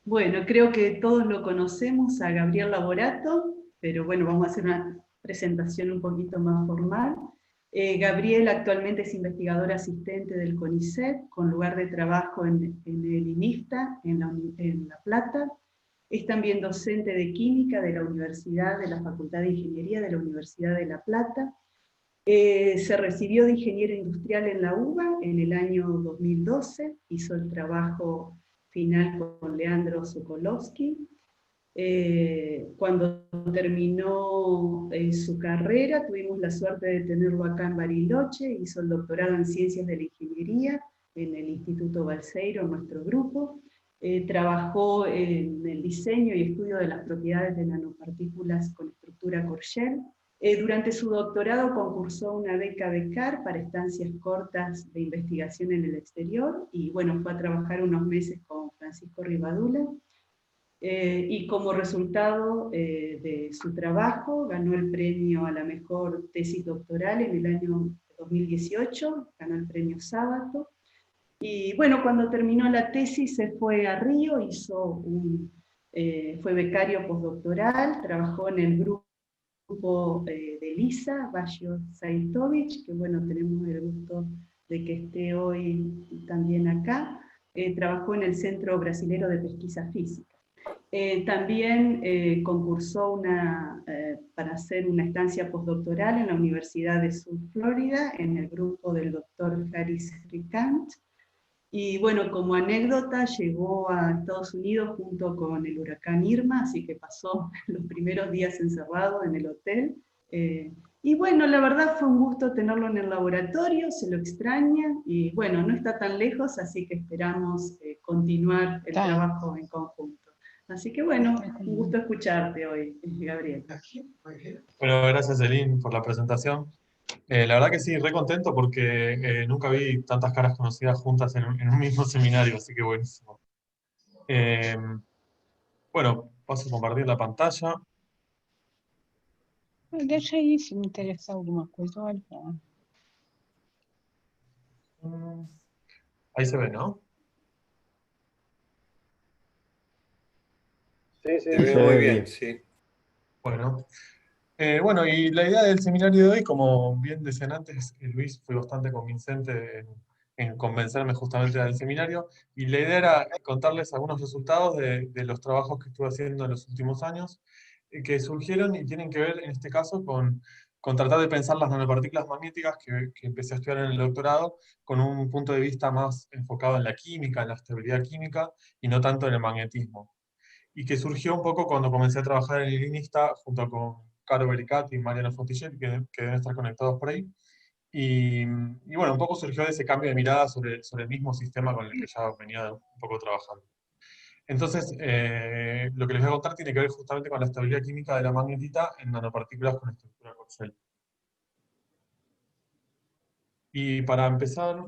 Bueno, creo que todos lo conocemos a Gabriel Laborato, pero bueno, vamos a hacer una presentación un poquito más formal. Gabriel actualmente es investigador asistente del CONICET, con lugar de trabajo en el INIFTA, en La Plata. Es también docente de Química de la Universidad, de la Facultad de Ingeniería de la Universidad de La Plata. Se recibió de ingeniero industrial en la UBA en el año 2012, hizo el trabajo final con Leandro Sokolowski. Cuando terminó su carrera, tuvimos la suerte de tenerlo acá en Bariloche, hizo el doctorado en Ciencias de la Ingeniería en el Instituto Balseiro, en nuestro grupo. Trabajó en el diseño y estudio de las propiedades de nanopartículas con estructura Corchel. Durante su doctorado concursó una beca BECAR para estancias cortas de investigación en el exterior y bueno, fue a trabajar unos meses con Francisco Rivadula. Y como resultado de su trabajo ganó el premio a la mejor tesis doctoral en el año 2018, ganó el premio Sábato. Y bueno, cuando terminó la tesis se fue a Río, fue becario postdoctoral, trabajó en el grupo de Lisa, Bayo Zaitovich, que bueno, tenemos el gusto de que esté hoy también acá. Trabajó en el Centro Brasilero de Pesquisa Física. También concursó para hacer una estancia postdoctoral en la Universidad de South Florida, en el grupo del doctor Haris Rikant. Y bueno, como anécdota, llegó a Estados Unidos junto con el huracán Irma, así que pasó los primeros días encerrado en el hotel. Y bueno, la verdad fue un gusto tenerlo en el laboratorio, se lo extraña, y bueno, no está tan lejos, así que esperamos continuar el Está, trabajo en conjunto. Así que bueno, un gusto escucharte hoy, Gabriel. Bueno, gracias Elin por la presentación. La verdad que sí, re contento porque nunca vi tantas caras conocidas juntas en un mismo seminario, así que buenísimo. Eh, bueno, paso a compartir la pantalla. deixa aí, se me interessar alguma coisa, olha. Mm, Ahí se ve, ¿no? Sí, sí, Sí, veo se muy ve bien, bien. sí. Bueno, bueno, y la idea del seminario de hoy, como bien decían antes, Luis fue bastante convincente en convencerme justamente del seminario, y la idea era contarles algunos resultados de los trabajos que estuve haciendo en los últimos años, que surgieron y tienen que ver, en este caso, con tratar de pensar las nanopartículas magnéticas que empecé a estudiar en el doctorado, con un punto de vista más enfocado en la química, en la estabilidad química, y no tanto en el magnetismo. Y que surgió un poco cuando comencé a trabajar en el INISTA junto con Caro Bericat y Mariano Fonticelli, que deben estar conectados por ahí. Y bueno, un poco surgió de ese cambio de mirada sobre el mismo sistema con el que ya venía un poco trabajando. Entonces, lo que les voy a contar tiene que ver justamente con la estabilidad química de la magnetita en nanopartículas con estructura Corcel. Y para empezar,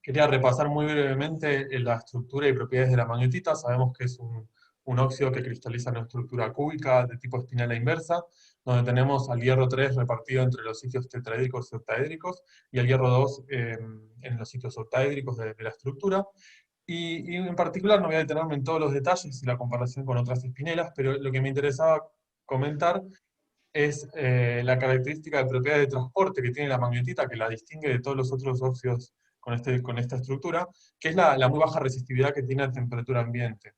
quería repasar muy brevemente la estructura y propiedades de la magnetita. Sabemos que es un óxido que cristaliza en una estructura cúbica de tipo espinela inversa, donde tenemos al hierro 3 repartido entre los sitios tetraédricos y octaédricos, y al hierro 2 en los sitios octaédricos de la estructura. Y en particular no voy a detenerme en todos los detalles y la comparación con otras espinelas, pero lo que me interesaba comentar es la característica de propiedad de transporte que tiene la magnetita, que la distingue de todos los otros óxidos con esta estructura, que es la muy baja resistividad que tiene a temperatura ambiente.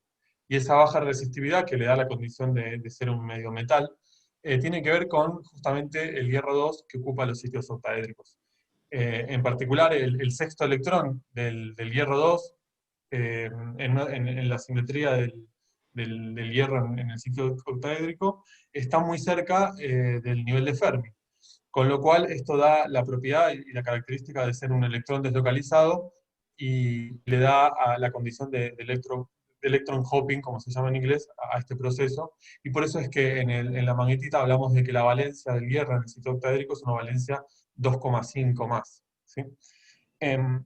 Y esa baja resistividad que le da la condición de ser un medio metal, tiene que ver con justamente el hierro 2 que ocupa los sitios octaédricos. En particular, el sexto electrón del hierro 2, en la simetría del hierro en el sitio octaédrico, está muy cerca del nivel de Fermi. Con lo cual, esto da la propiedad y la característica de ser un electrón deslocalizado y le da a la condición de electron hopping, como se llama en inglés, a este proceso. Y por eso es que en la magnetita hablamos de que la valencia del hierro en el sitio octaédrico es una valencia 2,5 más. ¿Sí? Em,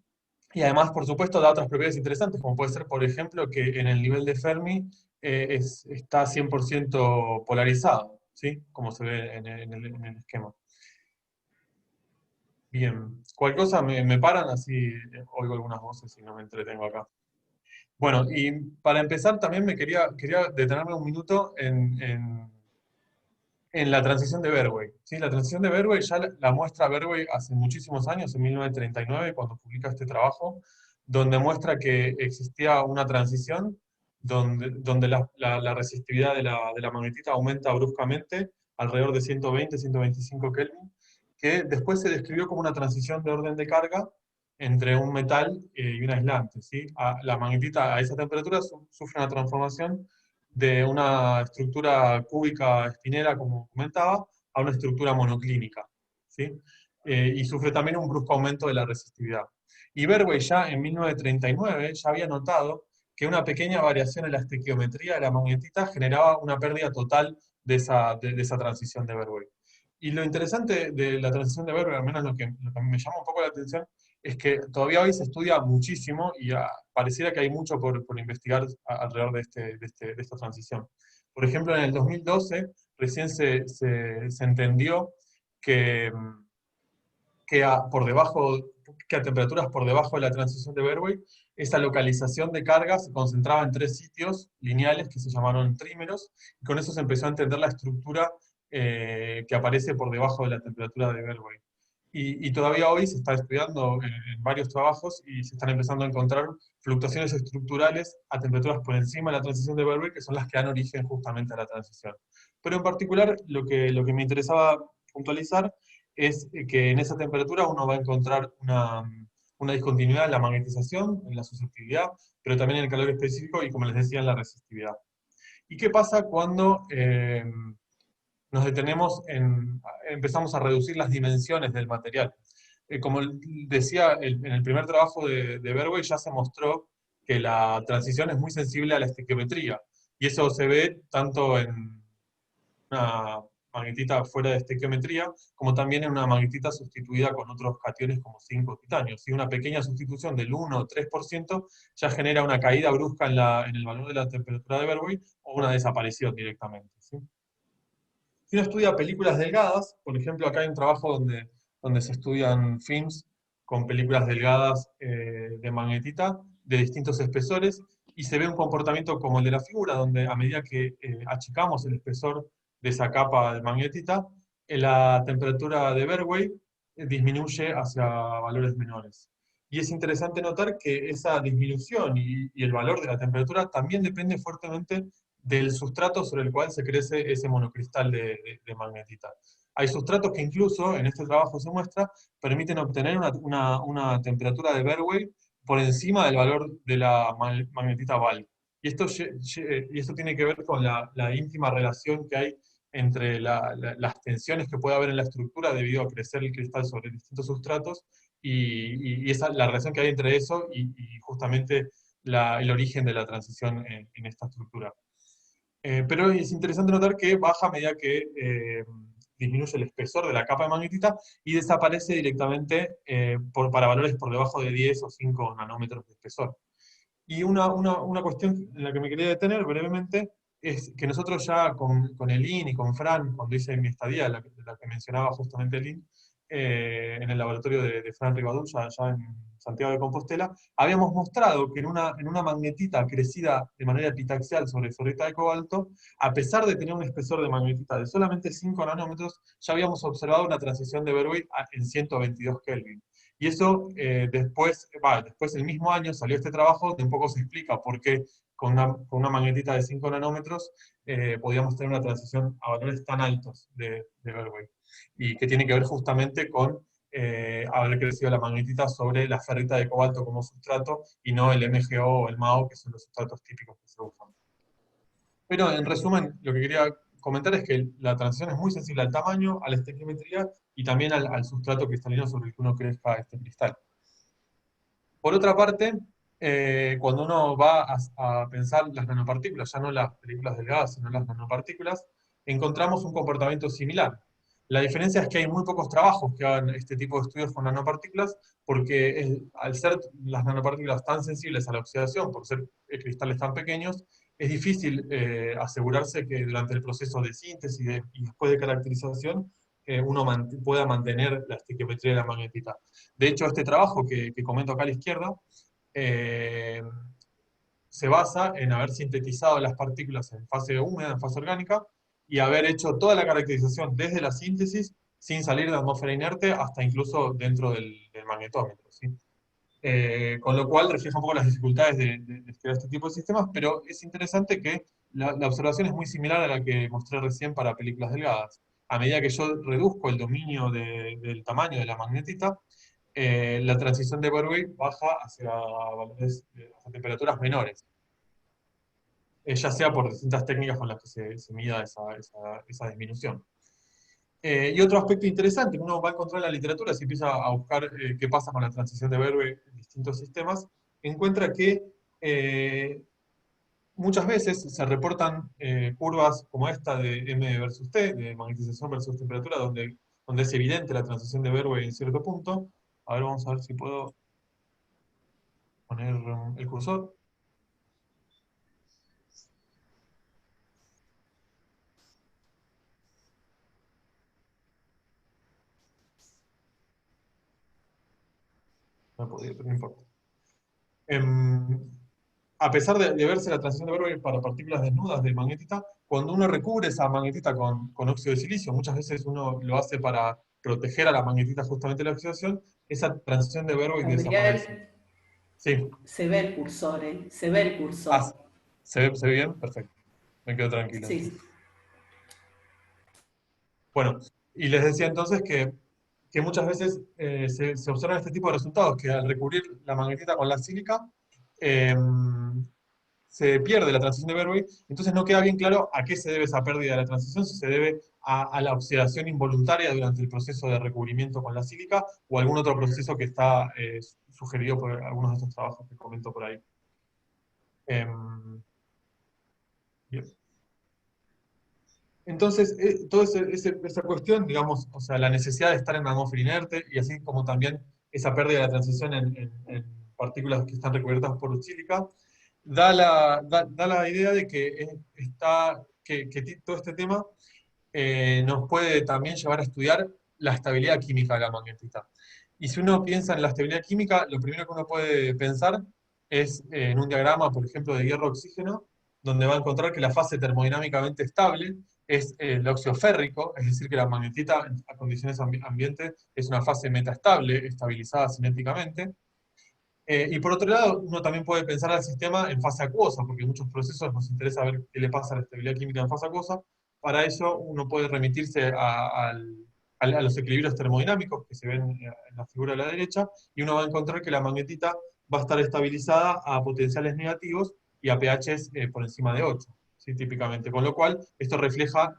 y además, por supuesto, da otras propiedades interesantes, como puede ser, por ejemplo, que en el nivel de Fermi está 100% polarizado, ¿sí? Como se ve en el esquema. Bien, cualquier cosa me paran, así oigo algunas voces y no me entretengo acá. Bueno, y para empezar también quería detenerme un minuto en la transición de Berwey. ¿Sí? La transición de Berwey ya la muestra Berwey hace muchísimos años, en 1939, cuando publica este trabajo, donde muestra que existía una transición donde la resistividad de la magnetita aumenta bruscamente, alrededor de 120, 125 Kelvin, que después se describió como una transición de orden de carga entre un metal y un aislante. ¿Sí? La magnetita a esa temperatura sufre una transformación de una estructura cúbica espinera, como comentaba, a una estructura monoclínica, ¿sí? Y sufre también un brusco aumento de la resistividad. Y Berwey ya en 1939 ya había notado que una pequeña variación en la estequiometría de la magnetita generaba una pérdida total de esa transición de Berwey. Y lo interesante de la transición de Berwey, al menos lo que me llama un poco la atención, es que todavía hoy se estudia muchísimo y pareciera que hay mucho por investigar alrededor de esta transición. Por ejemplo, en el 2012 recién se entendió que, por debajo, que a temperaturas por debajo de la transición de Berwey, esa localización de carga se concentraba en 3 sitios lineales que se llamaron trímeros, y con eso se empezó a entender la estructura que aparece por debajo de la temperatura de Berwey. Y todavía hoy se está estudiando en varios trabajos y se están empezando a encontrar fluctuaciones estructurales a temperaturas por encima de la transición de Berwey, que son las que dan origen justamente a la transición. Pero en particular, lo que me interesaba puntualizar es que en esa temperatura uno va a encontrar una discontinuidad en la magnetización, en la susceptibilidad, pero también en el calor específico y, como les decía, en la resistividad. ¿Y qué pasa cuando nos detenemos empezamos a reducir las dimensiones del material? Como decía, en el primer trabajo de Berwey ya se mostró que la transición es muy sensible a la estequiometría, y eso se ve tanto en una magnetita fuera de estequiometría, como también en una magnetita sustituida con otros cationes como zinc o titanio. Si una pequeña sustitución del 1 o 3% ya genera una caída brusca en el valor de la temperatura de Berwey o una desaparición directamente. ¿Sí? Si uno estudia películas delgadas, por ejemplo, acá hay un trabajo donde se estudian films con películas delgadas de magnetita de distintos espesores, y se ve un comportamiento como el de la figura, donde a medida que achicamos el espesor de esa capa de magnetita, la temperatura de Berwey disminuye hacia valores menores. Y es interesante notar que esa disminución y el valor de la temperatura también depende fuertemente del sustrato sobre el cual se crece ese monocristal de magnetita. Hay sustratos que incluso, en este trabajo se muestra, permiten obtener una temperatura de Berwey por encima del valor de la magnetita Val. Y esto tiene que ver con la íntima relación que hay entre las tensiones que puede haber en la estructura debido a crecer el cristal sobre distintos sustratos, y la relación que hay entre eso y justamente el origen de la transición en esta estructura. Pero es interesante notar que baja a medida que disminuye el espesor de la capa de magnetita y desaparece directamente para valores por debajo de 10 o 5 nanómetros de espesor. Y una cuestión en la que me quería detener brevemente es que nosotros ya con Elin y con Fran, cuando hice mi estadía, la que mencionaba justamente Elin, en el laboratorio de Fran Ribadú, allá en Santiago de Compostela, habíamos mostrado que en una magnetita crecida de manera epitaxial sobre ferrita de cobalto, a pesar de tener un espesor de magnetita de solamente 5 nanómetros, ya habíamos observado una transición de Berwey en 122 Kelvin. Y eso después el mismo año salió este trabajo donde un poco se explica por qué con una magnetita de 5 nanómetros podíamos tener una transición a valores tan altos de Berwey. Y que tiene que ver justamente con haber crecido la magnetita sobre la ferrita de cobalto como sustrato y no el MgO o el MAO, que son los sustratos típicos que se usan. Pero en resumen, lo que quería comentar es que la transición es muy sensible al tamaño, a la estequiometría y también al sustrato cristalino sobre el que uno crezca este cristal. Por otra parte, cuando uno va a pensar las nanopartículas, ya no las películas delgadas, sino las nanopartículas, encontramos un comportamiento similar. La diferencia es que hay muy pocos trabajos que hagan este tipo de estudios con nanopartículas, porque al ser las nanopartículas tan sensibles a la oxidación, por ser cristales tan pequeños, es difícil asegurarse que durante el proceso de síntesis y después de caracterización uno pueda mantener la estequiometría de la magnetita. De hecho, este trabajo que comento acá a la izquierda, eh, se basa en haber sintetizado las partículas en fase húmeda, en fase orgánica, y haber hecho toda la caracterización desde la síntesis, sin salir de atmósfera inerte, hasta incluso dentro del magnetómetro, ¿sí? Con lo cual refleja un poco las dificultades de estudiar este tipo de sistemas, pero es interesante que la observación es muy similar a la que mostré recién para películas delgadas. A medida que yo reduzco el dominio del tamaño de la magnetita, la transición de Bernoulli baja hacia valores, hacia temperaturas menores, ya sea por distintas técnicas con las que se mida esa disminución. Y otro aspecto interesante que uno va a encontrar en la literatura, si empieza a buscar qué pasa con la transición de Bernoulli en distintos sistemas, encuentra que muchas veces se reportan curvas como esta de M versus T, de magnetización versus temperatura, donde es evidente la transición de Bernoulli en cierto punto. A ver, vamos a ver si puedo poner el cursor. No he podido, pero no importa. A pesar de verse la transición de Bernoulli para partículas desnudas de magnetita, cuando uno recubre esa magnetita con óxido de silicio, muchas veces uno lo hace para proteger a la magnetita justamente de la oxidación, esa transición de Bernoulli desaparece. Gabriel, Sí. se ve el cursor, ¿eh? Se ve el Ah, cursor. ¿se ve bien? Perfecto. Me quedo tranquilo Sí, entonces. Bueno, y les decía entonces que muchas veces se observan este tipo de resultados, que al recubrir la magnetita con la sílica, eh, se pierde la transición de Bernoulli, entonces no queda bien claro a qué se debe esa pérdida de la transición, si se debe a la oxidación involuntaria durante el proceso de recubrimiento con la sílica, o algún otro proceso que está sugerido por algunos de estos trabajos que comento por ahí. Bien. Entonces, toda esa cuestión, digamos, o sea, la necesidad de estar en una atmósfera inerte, y así como también esa pérdida de la transición en partículas que están recubiertas por sílica, da la idea de que, todo este tema nos puede también llevar a estudiar la estabilidad química de la magnetita. Y si uno piensa en la estabilidad química, lo primero que uno puede pensar es en un diagrama, por ejemplo, de hierro-oxígeno, donde va a encontrar que la fase termodinámicamente estable es el óxido férrico, es decir, que la magnetita a condiciones ambiente es una fase metaestable, estabilizada cinéticamente. Y por otro lado, uno también puede pensar al sistema en fase acuosa, porque en muchos procesos nos interesa ver qué le pasa a la estabilidad química en fase acuosa. Para eso uno puede remitirse a los equilibrios termodinámicos que se ven en la figura de la derecha, y uno va a encontrar que la magnetita va a estar estabilizada a potenciales negativos y a pHs por encima de 8, ¿sí? Típicamente. Con lo cual, esto refleja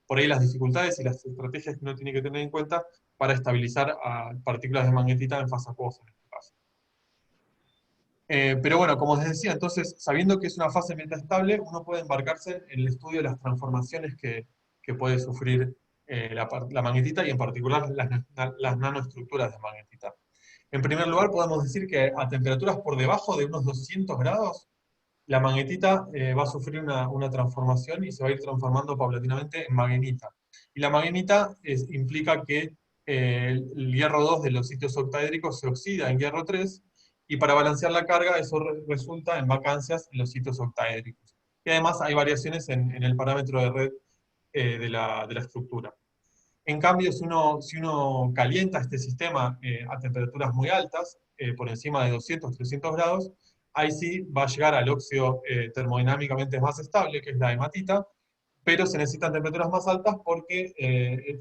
por ahí las dificultades y las estrategias que uno tiene que tener en cuenta para estabilizar a partículas de magnetita en fase acuosa, en este caso. Pero bueno, como les decía, entonces, sabiendo que es una fase metaestable, uno puede embarcarse en el estudio de las transformaciones que puede sufrir la magnetita, y en particular las nanoestructuras de magnetita. En primer lugar, podemos decir que a temperaturas por debajo de unos 200 grados, la magnetita va a sufrir una transformación y se va a ir transformando paulatinamente en magnetita. Y la magnetita implica que el hierro 2 de los sitios octaédricos se oxida en hierro 3, y para balancear la carga eso resulta en vacancias en los sitios octaédricos. Y además hay variaciones en el parámetro de red de la estructura. En cambio, si uno calienta este sistema a temperaturas muy altas, por encima de 200, 300 grados, ahí sí va a llegar al óxido termodinámicamente más estable, que es la hematita, pero se necesitan temperaturas más altas porque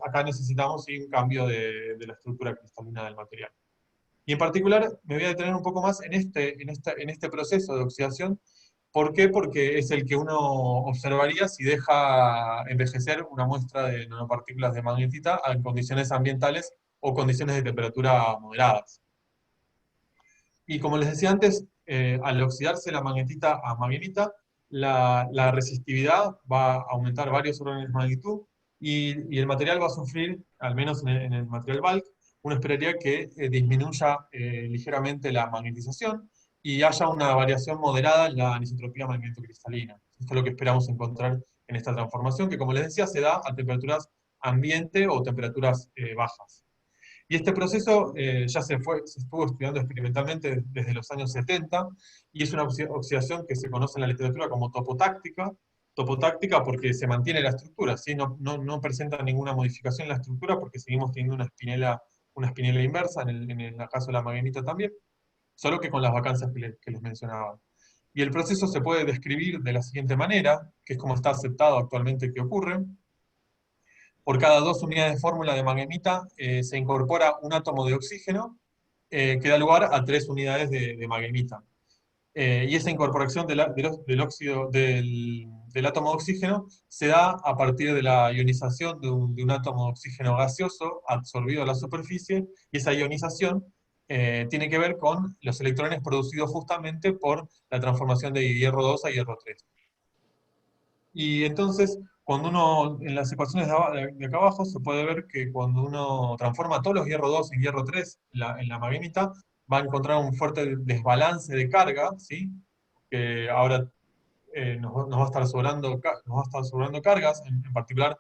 acá necesitamos sí, un cambio de la estructura cristalina del material. Y en particular me voy a detener un poco más en este proceso de oxidación. ¿Por qué? Porque es el que uno observaría si deja envejecer una muestra de nanopartículas de magnetita en condiciones ambientales o condiciones de temperatura moderadas. Y como les decía antes, al oxidarse la magnetita a magnetita, la resistividad va a aumentar varios órdenes de magnitud, y el material va a sufrir, al menos en el material bulk, uno esperaría que disminuya ligeramente la magnetización y haya una variación moderada en la anisotropía magnetocristalina. Esto es lo que esperamos encontrar en esta transformación, que como les decía, se da a temperaturas ambiente o temperaturas bajas. Y este proceso se estuvo estudiando experimentalmente desde los años 70, y es una oxidación que se conoce en la literatura como topotáctica porque se mantiene la estructura, ¿sí? No presenta ninguna modificación en la estructura porque seguimos teniendo una espinela inversa, en el caso de la magnetita también, solo que con las vacancias que les mencionaba. Y el proceso se puede describir de la siguiente manera, que es como está aceptado actualmente que ocurre. Por cada 2 unidades de fórmula de manganita se incorpora un átomo de oxígeno que da lugar a 3 unidades de manganita. Y esa incorporación del óxido del átomo de oxígeno se da a partir de la ionización de un átomo de oxígeno gaseoso absorbido a la superficie, y esa ionización tiene que ver con los electrones producidos justamente por la transformación de hierro 2 a hierro 3. Y entonces, cuando uno, en las ecuaciones de acá abajo, se puede ver que cuando uno transforma todos los hierro 2 en hierro 3 en la magnetita, va a encontrar un fuerte desbalance de carga, ¿sí? Que ahora nos va a estar sobrando cargas, en particular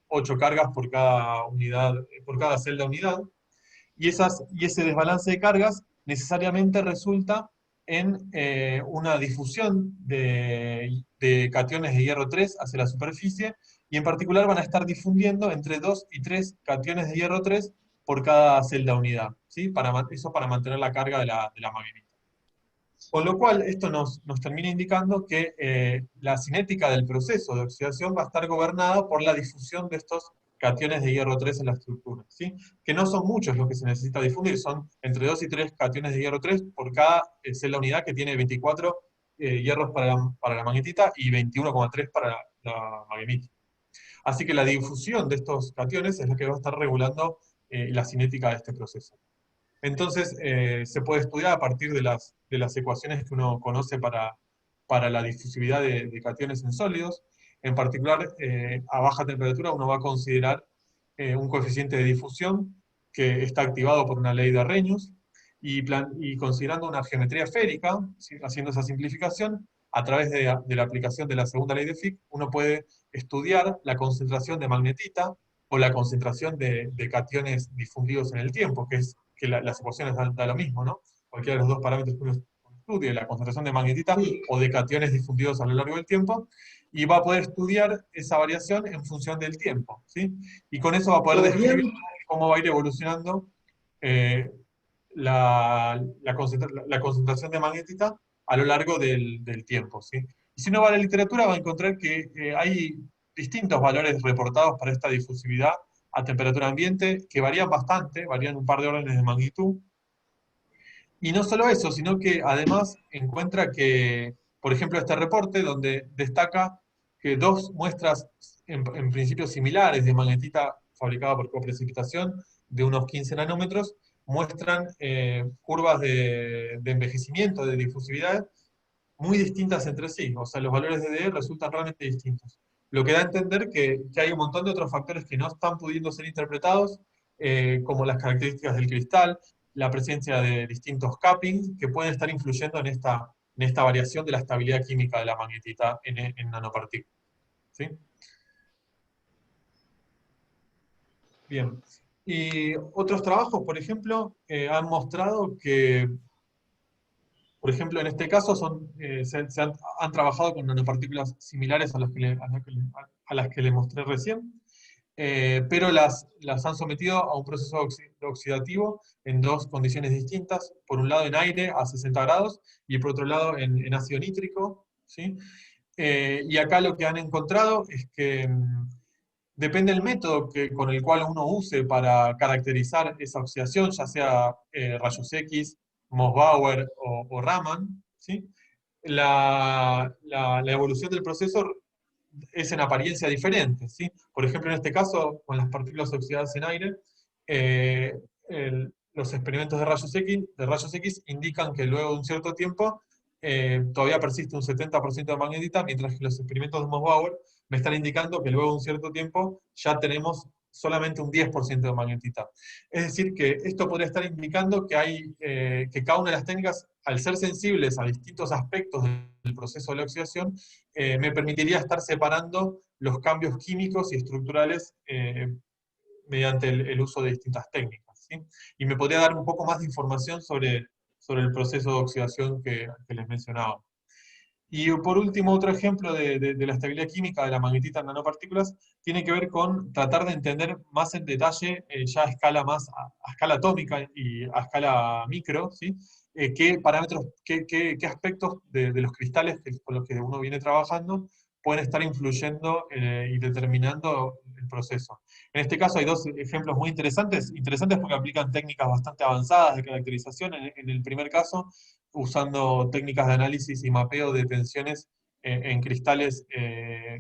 8 cargas por cada unidad, por cada celda unidad. Y ese desbalance de cargas necesariamente resulta en una difusión de cationes de hierro 3 hacia la superficie, y en particular van a estar difundiendo entre 2 y 3 cationes de hierro 3 por cada celda unidad, ¿sí? Eso para mantener la carga de la magnetita. Con lo cual, esto nos termina indicando que la cinética del proceso de oxidación va a estar gobernada por la difusión de estos cationes de hierro 3 en la estructura, ¿sí? Que no son muchos los que se necesita difundir, son entre 2 y 3 cationes de hierro 3 por cada celda unidad, que tiene 24 hierros para la magnetita y 21,3 para la magnetita. Así que la difusión de estos cationes es la que va a estar regulando la cinética de este proceso. Entonces, se puede estudiar a partir de las ecuaciones que uno conoce para la difusividad de cationes en sólidos. En particular, a baja temperatura uno va a considerar un coeficiente de difusión que está activado por una ley de Arrhenius, y considerando una geometría esférica, ¿sí? Haciendo esa simplificación, a través de la aplicación de la segunda ley de Fick, uno puede estudiar la concentración de magnetita o la concentración de cationes difundidos en el tiempo, que las ecuaciones dan lo mismo, ¿no? Cualquiera de los dos parámetros que uno estudie, la concentración de magnetita o de cationes difundidos a lo largo del tiempo, y va a poder estudiar esa variación en función del tiempo, ¿sí? Y con eso va a poder describir cómo va a ir evolucionando la concentración de magnetita a lo largo del tiempo, ¿sí? Y si uno va a la literatura, va a encontrar que hay distintos valores reportados para esta difusividad a temperatura ambiente, que varían bastante, varían un par de órdenes de magnitud. Y no solo eso, sino que además encuentra que, por ejemplo, este reporte donde destaca que 2 muestras en principio similares de magnetita fabricada por coprecipitación de unos 15 nanómetros muestran curvas de envejecimiento, de difusividad, muy distintas entre sí. O sea, los valores de DE resultan realmente distintos. Lo que da a entender que hay un montón de otros factores que no están pudiendo ser interpretados, como las características del cristal, la presencia de distintos cappings, que pueden estar influyendo en esta variación de la estabilidad química de la magnetita en nanopartículas. ¿Sí? Bien. Y otros trabajos, por ejemplo, han mostrado que, por ejemplo, en este caso han trabajado con nanopartículas similares a las que les mostré recién, pero las han sometido a un proceso oxidativo en 2 condiciones distintas. Por un lado en aire a 60 grados y por otro lado en ácido nítrico, ¿sí? Y acá lo que han encontrado es que depende del método con el cual uno use para caracterizar esa oxidación, ya sea rayos X, Mossbauer o Raman, ¿sí? La evolución del proceso es en apariencia diferente, ¿sí? Por ejemplo, en este caso, con las partículas oxidadas en aire, eh, los experimentos de rayos X indican que luego de un cierto tiempo todavía persiste un 70% de magnetita, mientras que los experimentos de Mossbauer me están indicando que luego de un cierto tiempo ya tenemos solamente un 10% de magnetita. Es decir, que esto podría estar indicando que cada una de las técnicas, al ser sensibles a distintos aspectos del proceso de la oxidación, me permitiría estar separando los cambios químicos y estructurales mediante el uso de distintas técnicas, ¿sí? Y me podría dar un poco más de información sobre el proceso de oxidación que les mencionaba. Y por último, otro ejemplo de la estabilidad química de la magnetita en nanopartículas tiene que ver con tratar de entender más en detalle, ya a escala a escala atómica y a escala micro, ¿sí? Qué parámetros, qué aspectos de los cristales con los que uno viene trabajando pueden estar influyendo y determinando el proceso. En este caso hay dos ejemplos muy interesantes porque aplican técnicas bastante avanzadas de caracterización. En el primer caso, usando técnicas de análisis y mapeo de tensiones en cristales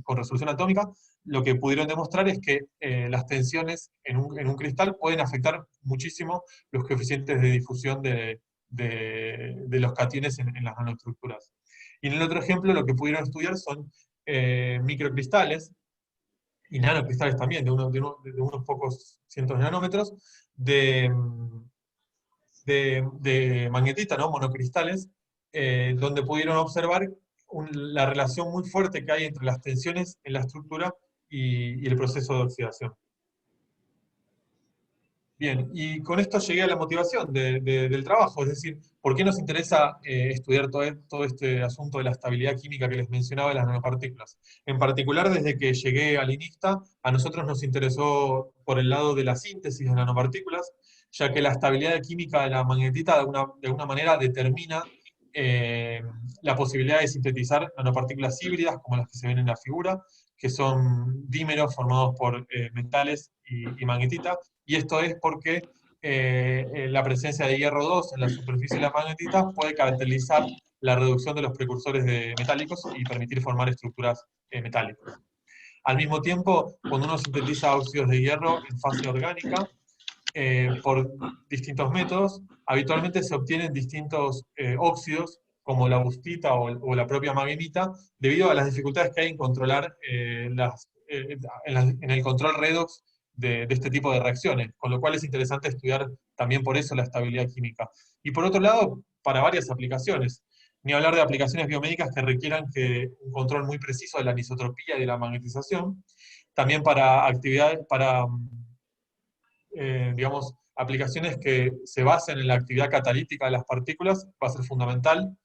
con resolución atómica, lo que pudieron demostrar es que las tensiones en un cristal pueden afectar muchísimo los coeficientes de difusión de los cationes en las nanoestructuras. Y en el otro ejemplo lo que pudieron estudiar son microcristales, y nanocristales también, de unos pocos cientos de nanómetros, de magnetita, ¿no? Monocristales, donde pudieron observar la relación muy fuerte que hay entre las tensiones en la estructura y el proceso de oxidación. Bien, y con esto llegué a la motivación del trabajo, es decir, ¿por qué nos interesa estudiar todo este asunto de la estabilidad química que les mencionaba de las nanopartículas? En particular, desde que llegué al INISTA, a nosotros nos interesó por el lado de la síntesis de nanopartículas, ya que la estabilidad química de la magnetita de alguna manera determina la posibilidad de sintetizar nanopartículas híbridas, como las que se ven en la figura, que son dímeros formados por metales y magnetita, y esto es porque la presencia de hierro 2 en la superficie de la magnetita puede caracterizar la reducción de los precursores metálicos y permitir formar estructuras metálicas. Al mismo tiempo, cuando uno sintetiza óxidos de hierro en fase orgánica, por distintos métodos, habitualmente se obtienen distintos óxidos, como la augustita o la propia magnetita, debido a las dificultades que hay en controlar en el control redox de este tipo de reacciones, con lo cual es interesante estudiar también por eso la estabilidad química. Y por otro lado, para varias aplicaciones, ni hablar de aplicaciones biomédicas que requieran un control muy preciso de la anisotropía y de la magnetización, también para actividades, digamos, aplicaciones que se basen en la actividad catalítica de las partículas, va a ser fundamental,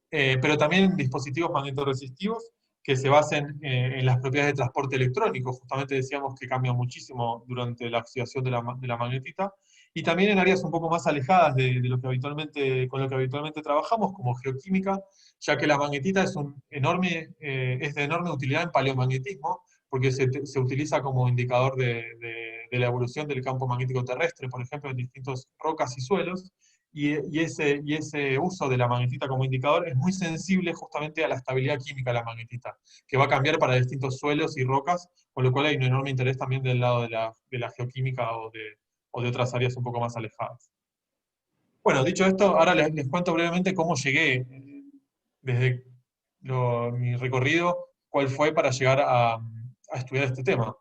pero también dispositivos magnetoresistivos que se basen en las propiedades de transporte electrónico, justamente decíamos que cambian muchísimo durante la oxidación de la magnetita, y también en áreas un poco más alejadas de lo que con lo que habitualmente trabajamos, como geoquímica, ya que la magnetita es de enorme utilidad en paleomagnetismo, porque se utiliza como indicador de la evolución del campo magnético terrestre, por ejemplo, en distintas rocas y suelos, y ese uso de la magnetita como indicador es muy sensible justamente a la estabilidad química de la magnetita, que va a cambiar para distintos suelos y rocas, con lo cual hay un enorme interés también del lado de la geoquímica o de otras áreas un poco más alejadas. Bueno, dicho esto, ahora les cuento brevemente cómo llegué desde mi recorrido, cuál fue para llegar a estudiar este tema.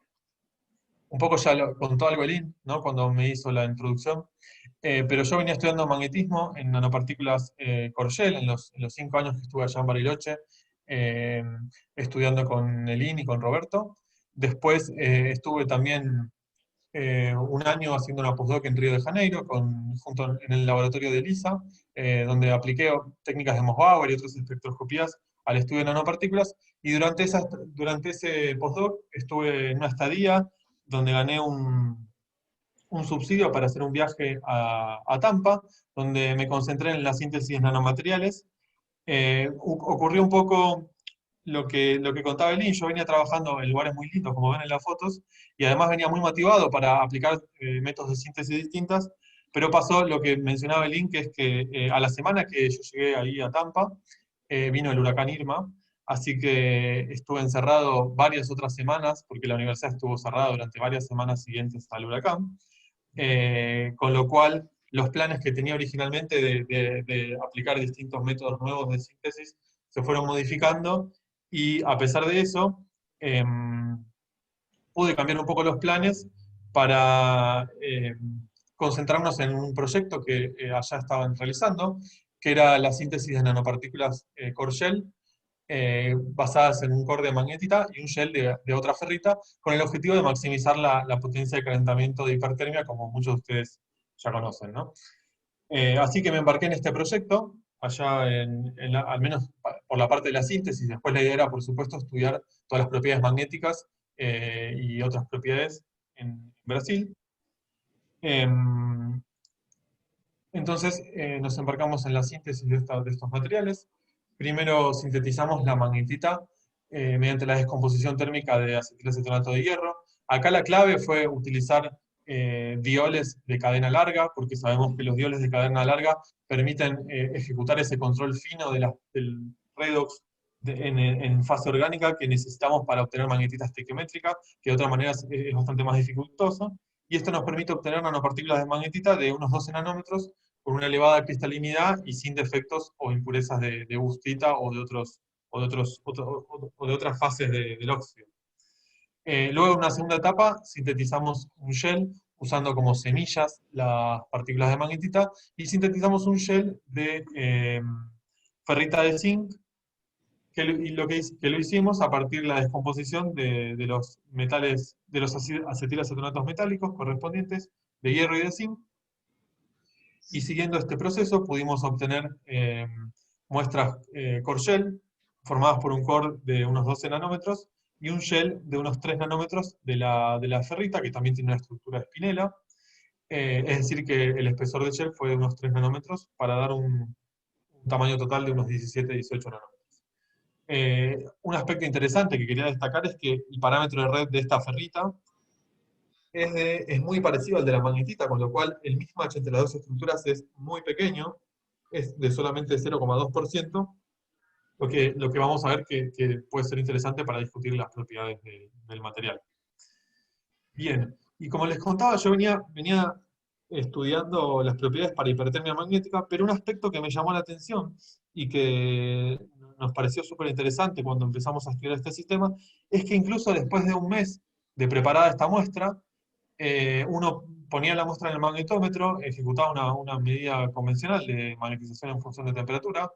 Un poco ya lo contó algo Elin, ¿no? Cuando me hizo la introducción, pero yo venía estudiando magnetismo en nanopartículas Corgel en los 5 años que estuve allá en Bariloche, eh, estudiando con Elin y con Roberto. Después estuve también un año haciendo una postdoc en Río de Janeiro, junto en el laboratorio de ELISA, donde apliqué técnicas de Mosbauer y otras espectroscopías al estudio de nanopartículas, y durante ese postdoc estuve en una estadía donde gané un subsidio para hacer un viaje a Tampa, donde me concentré en la síntesis de nanomateriales. Ocurrió un poco lo que contaba Elin. Yo venía trabajando en lugares muy lindos, como ven en las fotos, y además venía muy motivado para aplicar métodos de síntesis distintas, pero pasó lo que mencionaba Elin, que es que a la semana que yo llegué ahí a Tampa, vino el huracán Irma, así que estuve encerrado varias otras semanas, porque la universidad estuvo cerrada durante varias semanas siguientes al huracán, con lo cual los planes que tenía originalmente de aplicar distintos métodos nuevos de síntesis se fueron modificando, y a pesar de eso, pude cambiar un poco los planes para concentrarnos en un proyecto que allá estaban realizando, que era la síntesis de nanopartículas Corgel, basadas en un core de magnetita y un shell de otra ferrita, con el objetivo de maximizar la potencia de calentamiento de hipertermia, como muchos de ustedes ya conocen, ¿no? Así que me embarqué en este proyecto, allá al menos por la parte de la síntesis. Después la idea era, por supuesto, estudiar todas las propiedades magnéticas y otras propiedades en Brasil. Entonces nos embarcamos en la síntesis de estos materiales. Primero sintetizamos la magnetita mediante la descomposición térmica de acetilacetonato de hierro. Acá la clave fue utilizar dioles de cadena larga, porque sabemos que los dioles de cadena larga permiten ejecutar ese control fino del redox en fase orgánica que necesitamos para obtener magnetita estequiométrica, que de otra manera es bastante más dificultosa. Y esto nos permite obtener nanopartículas de magnetita de unos 12 nanómetros con una elevada cristalinidad y sin defectos o impurezas de bustita o de otras fases del óxido. Luego, en una segunda etapa, sintetizamos un shell usando como semillas las partículas de magnetita y sintetizamos un shell de ferrita de zinc, que lo hicimos a partir de la descomposición de los metales, de los acetilacetonatos metálicos correspondientes, de hierro y de zinc. Y siguiendo este proceso pudimos obtener muestras core shell, formadas por un core de unos 12 nanómetros y un shell de unos 3 nanómetros de la ferrita, que también tiene una estructura de espinela. Es decir, que el espesor de shell fue de unos 3 nanómetros para dar un tamaño total de unos 17-18 nanómetros. Un aspecto interesante que quería destacar es que el parámetro de red de esta ferrita es muy parecido al de la magnetita, con lo cual el mismatch entre las dos estructuras es muy pequeño, es de solamente 0,2%, lo que vamos a ver que puede ser interesante para discutir las propiedades del material. Bien, y como les contaba, yo venía estudiando las propiedades para hipertermia magnética, pero un aspecto que me llamó la atención y que nos pareció súper interesante cuando empezamos a estudiar este sistema, es que incluso después de un mes de preparada esta muestra, uno ponía la muestra en el magnetómetro, ejecutaba una medida convencional de magnetización en función de temperatura,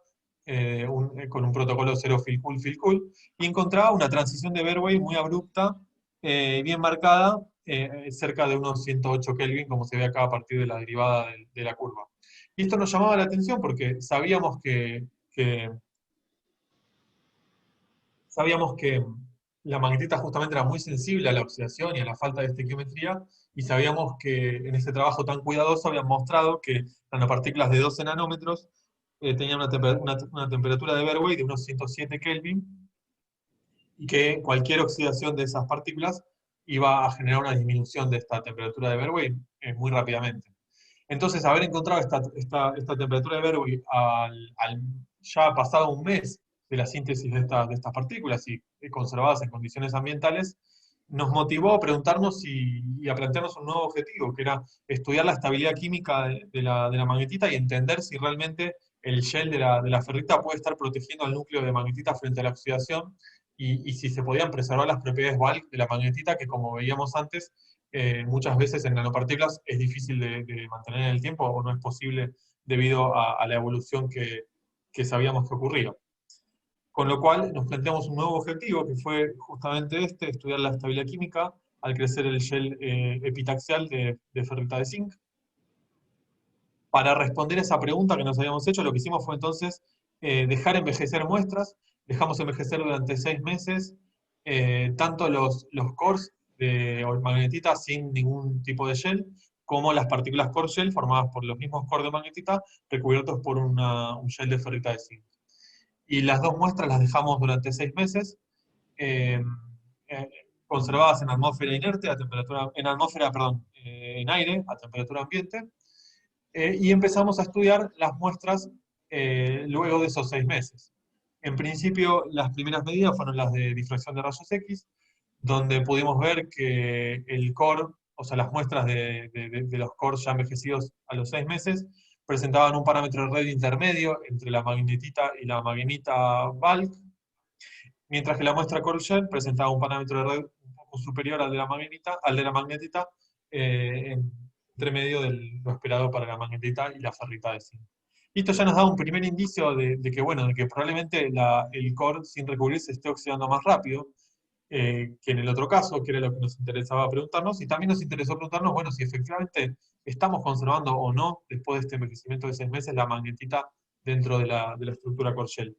con un protocolo 0 fill cool, y encontraba una transición de Berway muy abrupta, bien marcada, cerca de unos 108 Kelvin, como se ve acá a partir de la derivada de la curva. Y esto nos llamaba la atención porque sabíamos que la magnetita justamente era muy sensible a la oxidación y a la falta de estequiometría, y sabíamos que en este trabajo tan cuidadoso habían mostrado que nanopartículas de 12 nanómetros tenían una temperatura de Berway de unos 107 Kelvin, y que cualquier oxidación de esas partículas iba a generar una disminución de esta temperatura de Berway muy rápidamente. Entonces, haber encontrado esta temperatura de Berway ya pasado un mes de la síntesis de estas partículas y conservadas en condiciones ambientales, nos motivó a preguntarnos y a plantearnos un nuevo objetivo, que era estudiar la estabilidad química de la magnetita y entender si realmente el shell de la ferrita puede estar protegiendo al núcleo de magnetita frente a la oxidación, y si se podían preservar las propiedades bulk de la magnetita, que como veíamos antes, muchas veces en nanopartículas es difícil de mantener en el tiempo o no es posible debido a la evolución que sabíamos que ocurría. Con lo cual nos planteamos un nuevo objetivo, que fue justamente estudiar la estabilidad química al crecer el shell epitaxial de ferrita de zinc. Para responder a esa pregunta que nos habíamos hecho, lo que hicimos fue entonces dejar envejecer muestras. Dejamos envejecer durante 6 meses tanto los cores de magnetita sin ningún tipo de shell, como las partículas core shell formadas por los mismos cores de magnetita recubiertos por un shell de ferrita de zinc. Y las dos muestras las dejamos durante 6 meses, conservadas en atmósfera inerte, en aire, a temperatura ambiente, y empezamos a estudiar las muestras luego de esos 6 meses. En principio, las primeras medidas fueron las de difracción de rayos X, donde pudimos ver que el core, o sea, las muestras de los cores ya envejecidos a los 6 meses, presentaban un parámetro de red intermedio entre la magnetita y la magnetita bulk, mientras que la muestra core shell presentaba un parámetro de red un poco superior al de la magnetita, entre medio de lo esperado para la magnetita y la ferrita de zinc. Y esto ya nos da un primer indicio de que, bueno, de que probablemente el core sin recubrir se esté oxidando más rápido que en el otro caso, que era lo que nos interesaba preguntarnos, y también nos interesó preguntarnos, bueno, si efectivamente estamos conservando o no, después de este envejecimiento de 6 meses, la magnetita dentro de la estructura core shell.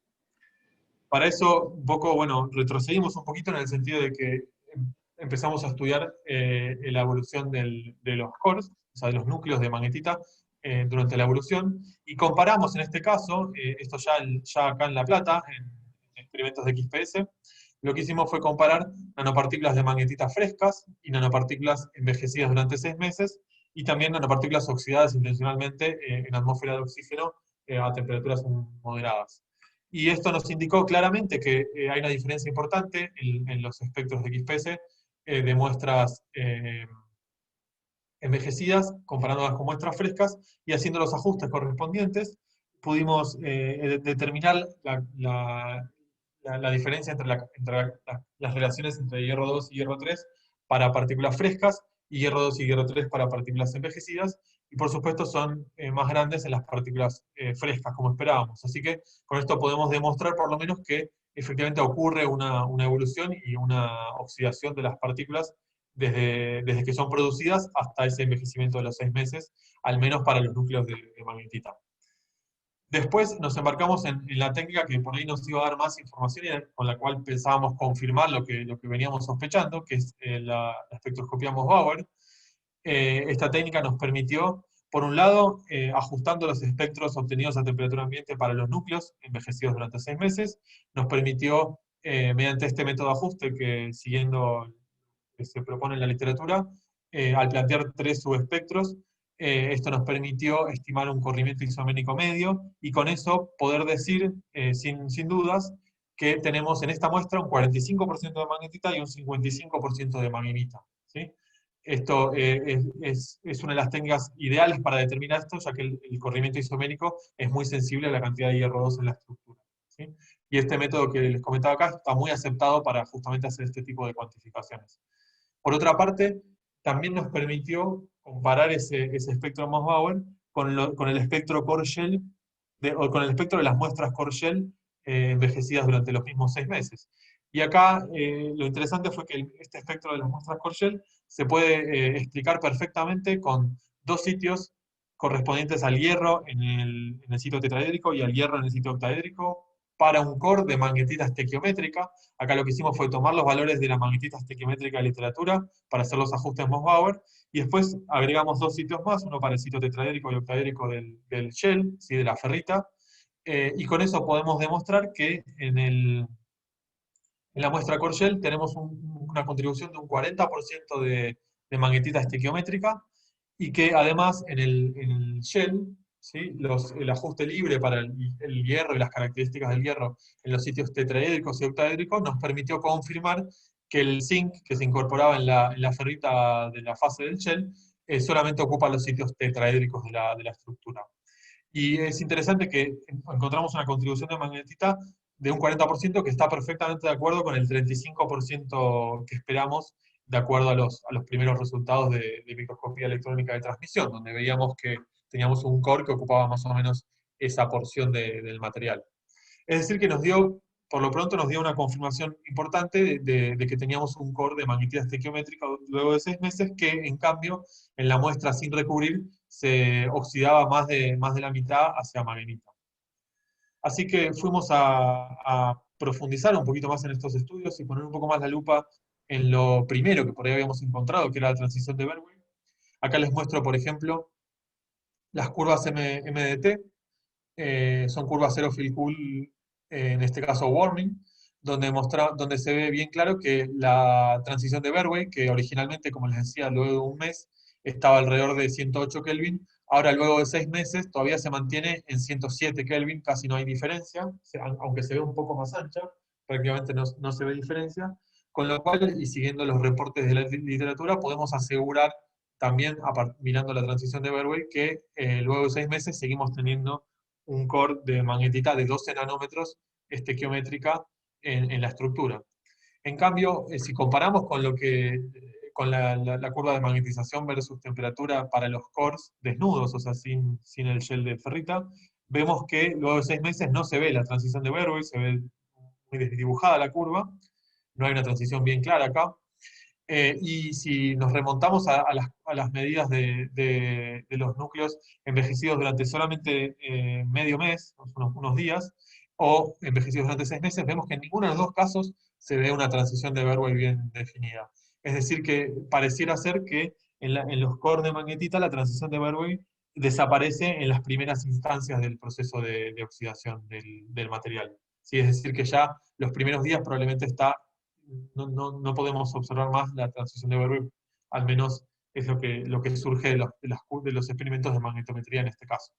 Para eso, un poco, bueno, retrocedimos un poquito en el sentido de que empezamos a estudiar la evolución de los cores, o sea, de los núcleos de magnetita durante la evolución, y comparamos en este caso, esto ya acá en La Plata, en experimentos de XPS, lo que hicimos fue comparar nanopartículas de magnetita frescas y nanopartículas envejecidas durante 6 meses, y también nanopartículas oxidadas intencionalmente en atmósfera de oxígeno a temperaturas moderadas. Y esto nos indicó claramente que hay una diferencia importante en los espectros de XPS de muestras envejecidas, comparándolas con muestras frescas, y haciendo los ajustes correspondientes, pudimos determinar la diferencia entre las relaciones entre hierro 2 y hierro 3 para partículas frescas, y hierro 2 y hierro 3 para partículas envejecidas, y por supuesto son más grandes en las partículas frescas, como esperábamos. Así que con esto podemos demostrar por lo menos que efectivamente ocurre una evolución y una oxidación de las partículas desde que son producidas hasta ese envejecimiento de los 6 meses, al menos para los núcleos de magnetita. Después nos embarcamos en la técnica que por ahí nos iba a dar más información y con la cual pensábamos confirmar lo que veníamos sospechando, que es la espectroscopía Moss-Bauer. Esta técnica nos permitió, por un lado, ajustando los espectros obtenidos a temperatura ambiente para los núcleos envejecidos durante 6 meses, nos permitió, mediante este método de ajuste que siguiendo que se propone en la literatura, al plantear 3 subespectros, esto nos permitió estimar un corrimiento isoménico medio y con eso poder decir, sin dudas, que tenemos en esta muestra un 45% de magnetita y un 55% de magnetita, ¿sí? Esto es una de las técnicas ideales para determinar esto, ya que el corrimiento isomérico es muy sensible a la cantidad de hierro 2 en la estructura, ¿sí? Y este método que les comentaba acá está muy aceptado para justamente hacer este tipo de cuantificaciones. Por otra parte, también nos permitió comparar ese espectro Moss-Bauer con el espectro core shell, o con el espectro de las muestras core shell envejecidas durante los mismos 6 meses. Y acá lo interesante fue que este espectro de las muestras core shell se puede explicar perfectamente con 2 sitios correspondientes al hierro en el sitio tetraédrico y al hierro en el sitio octaédrico para un core de magnetita estequiométrica. Acá lo que hicimos fue tomar los valores de la magnetita estequiométrica de literatura para hacer los ajustes Moss-Bauer, y después agregamos 2 sitios más, uno para el sitio tetraédrico y octaédrico del shell, ¿sí? De la ferrita, y con eso podemos demostrar que en la muestra core shell tenemos una contribución de un 40% de magnetita estequiométrica, y que además en el shell, ¿sí? El ajuste libre para el hierro y las características del hierro en los sitios tetraédricos y octaédricos nos permitió confirmar que el zinc que se incorporaba en la ferrita de la fase del shell solamente ocupa los sitios tetraédricos de la estructura. Y es interesante que encontramos una contribución de magnetita de un 40% que está perfectamente de acuerdo con el 35% que esperamos, de acuerdo a los primeros resultados de microscopía electrónica de transmisión, donde veíamos que teníamos un core que ocupaba más o menos esa porción del material. Es decir, que por lo pronto nos dio una confirmación importante de que teníamos un core de magnetita estequiométrica luego de 6 meses, que en cambio en la muestra sin recubrir se oxidaba más de la mitad hacia magnetita. Así que fuimos a profundizar un poquito más en estos estudios y poner un poco más la lupa en lo primero que por ahí habíamos encontrado, que era la transición de Bernoulli. Acá les muestro, por ejemplo, las curvas MDT, son curvas zero field cool, en este caso warming, donde se ve bien claro que la transición de Bernoulli, que originalmente, como les decía, luego de un mes estaba alrededor de 108 Kelvin, ahora luego de 6 meses todavía se mantiene en 107 Kelvin, casi no hay diferencia, aunque se ve un poco más ancha, prácticamente no se ve diferencia, con lo cual, y siguiendo los reportes de la literatura, podemos asegurar también, mirando la transición de Bernoulli, que luego de 6 meses seguimos teniendo un core de magnetita de 12 nanómetros estequiométrica en la estructura. En cambio, si comparamos con la curva de magnetización versus temperatura para los cores desnudos, o sea, sin el shell de ferrita, vemos que luego de 6 meses no se ve la transición de Berwick, se ve muy desdibujada la curva, no hay una transición bien clara acá. Y si nos remontamos a las medidas de los núcleos envejecidos durante solamente medio mes, unos días, o envejecidos durante 6 meses, vemos que en ninguno de los dos casos se ve una transición de Berwick bien definida. Es decir, que pareciera ser que en los cores de magnetita la transición de Berwick desaparece en las primeras instancias del proceso de oxidación del material. ¿Sí? Es decir, que ya los primeros días probablemente no podemos observar más la transición de Berwick, al menos es lo que surge de los experimentos de magnetometría en este caso.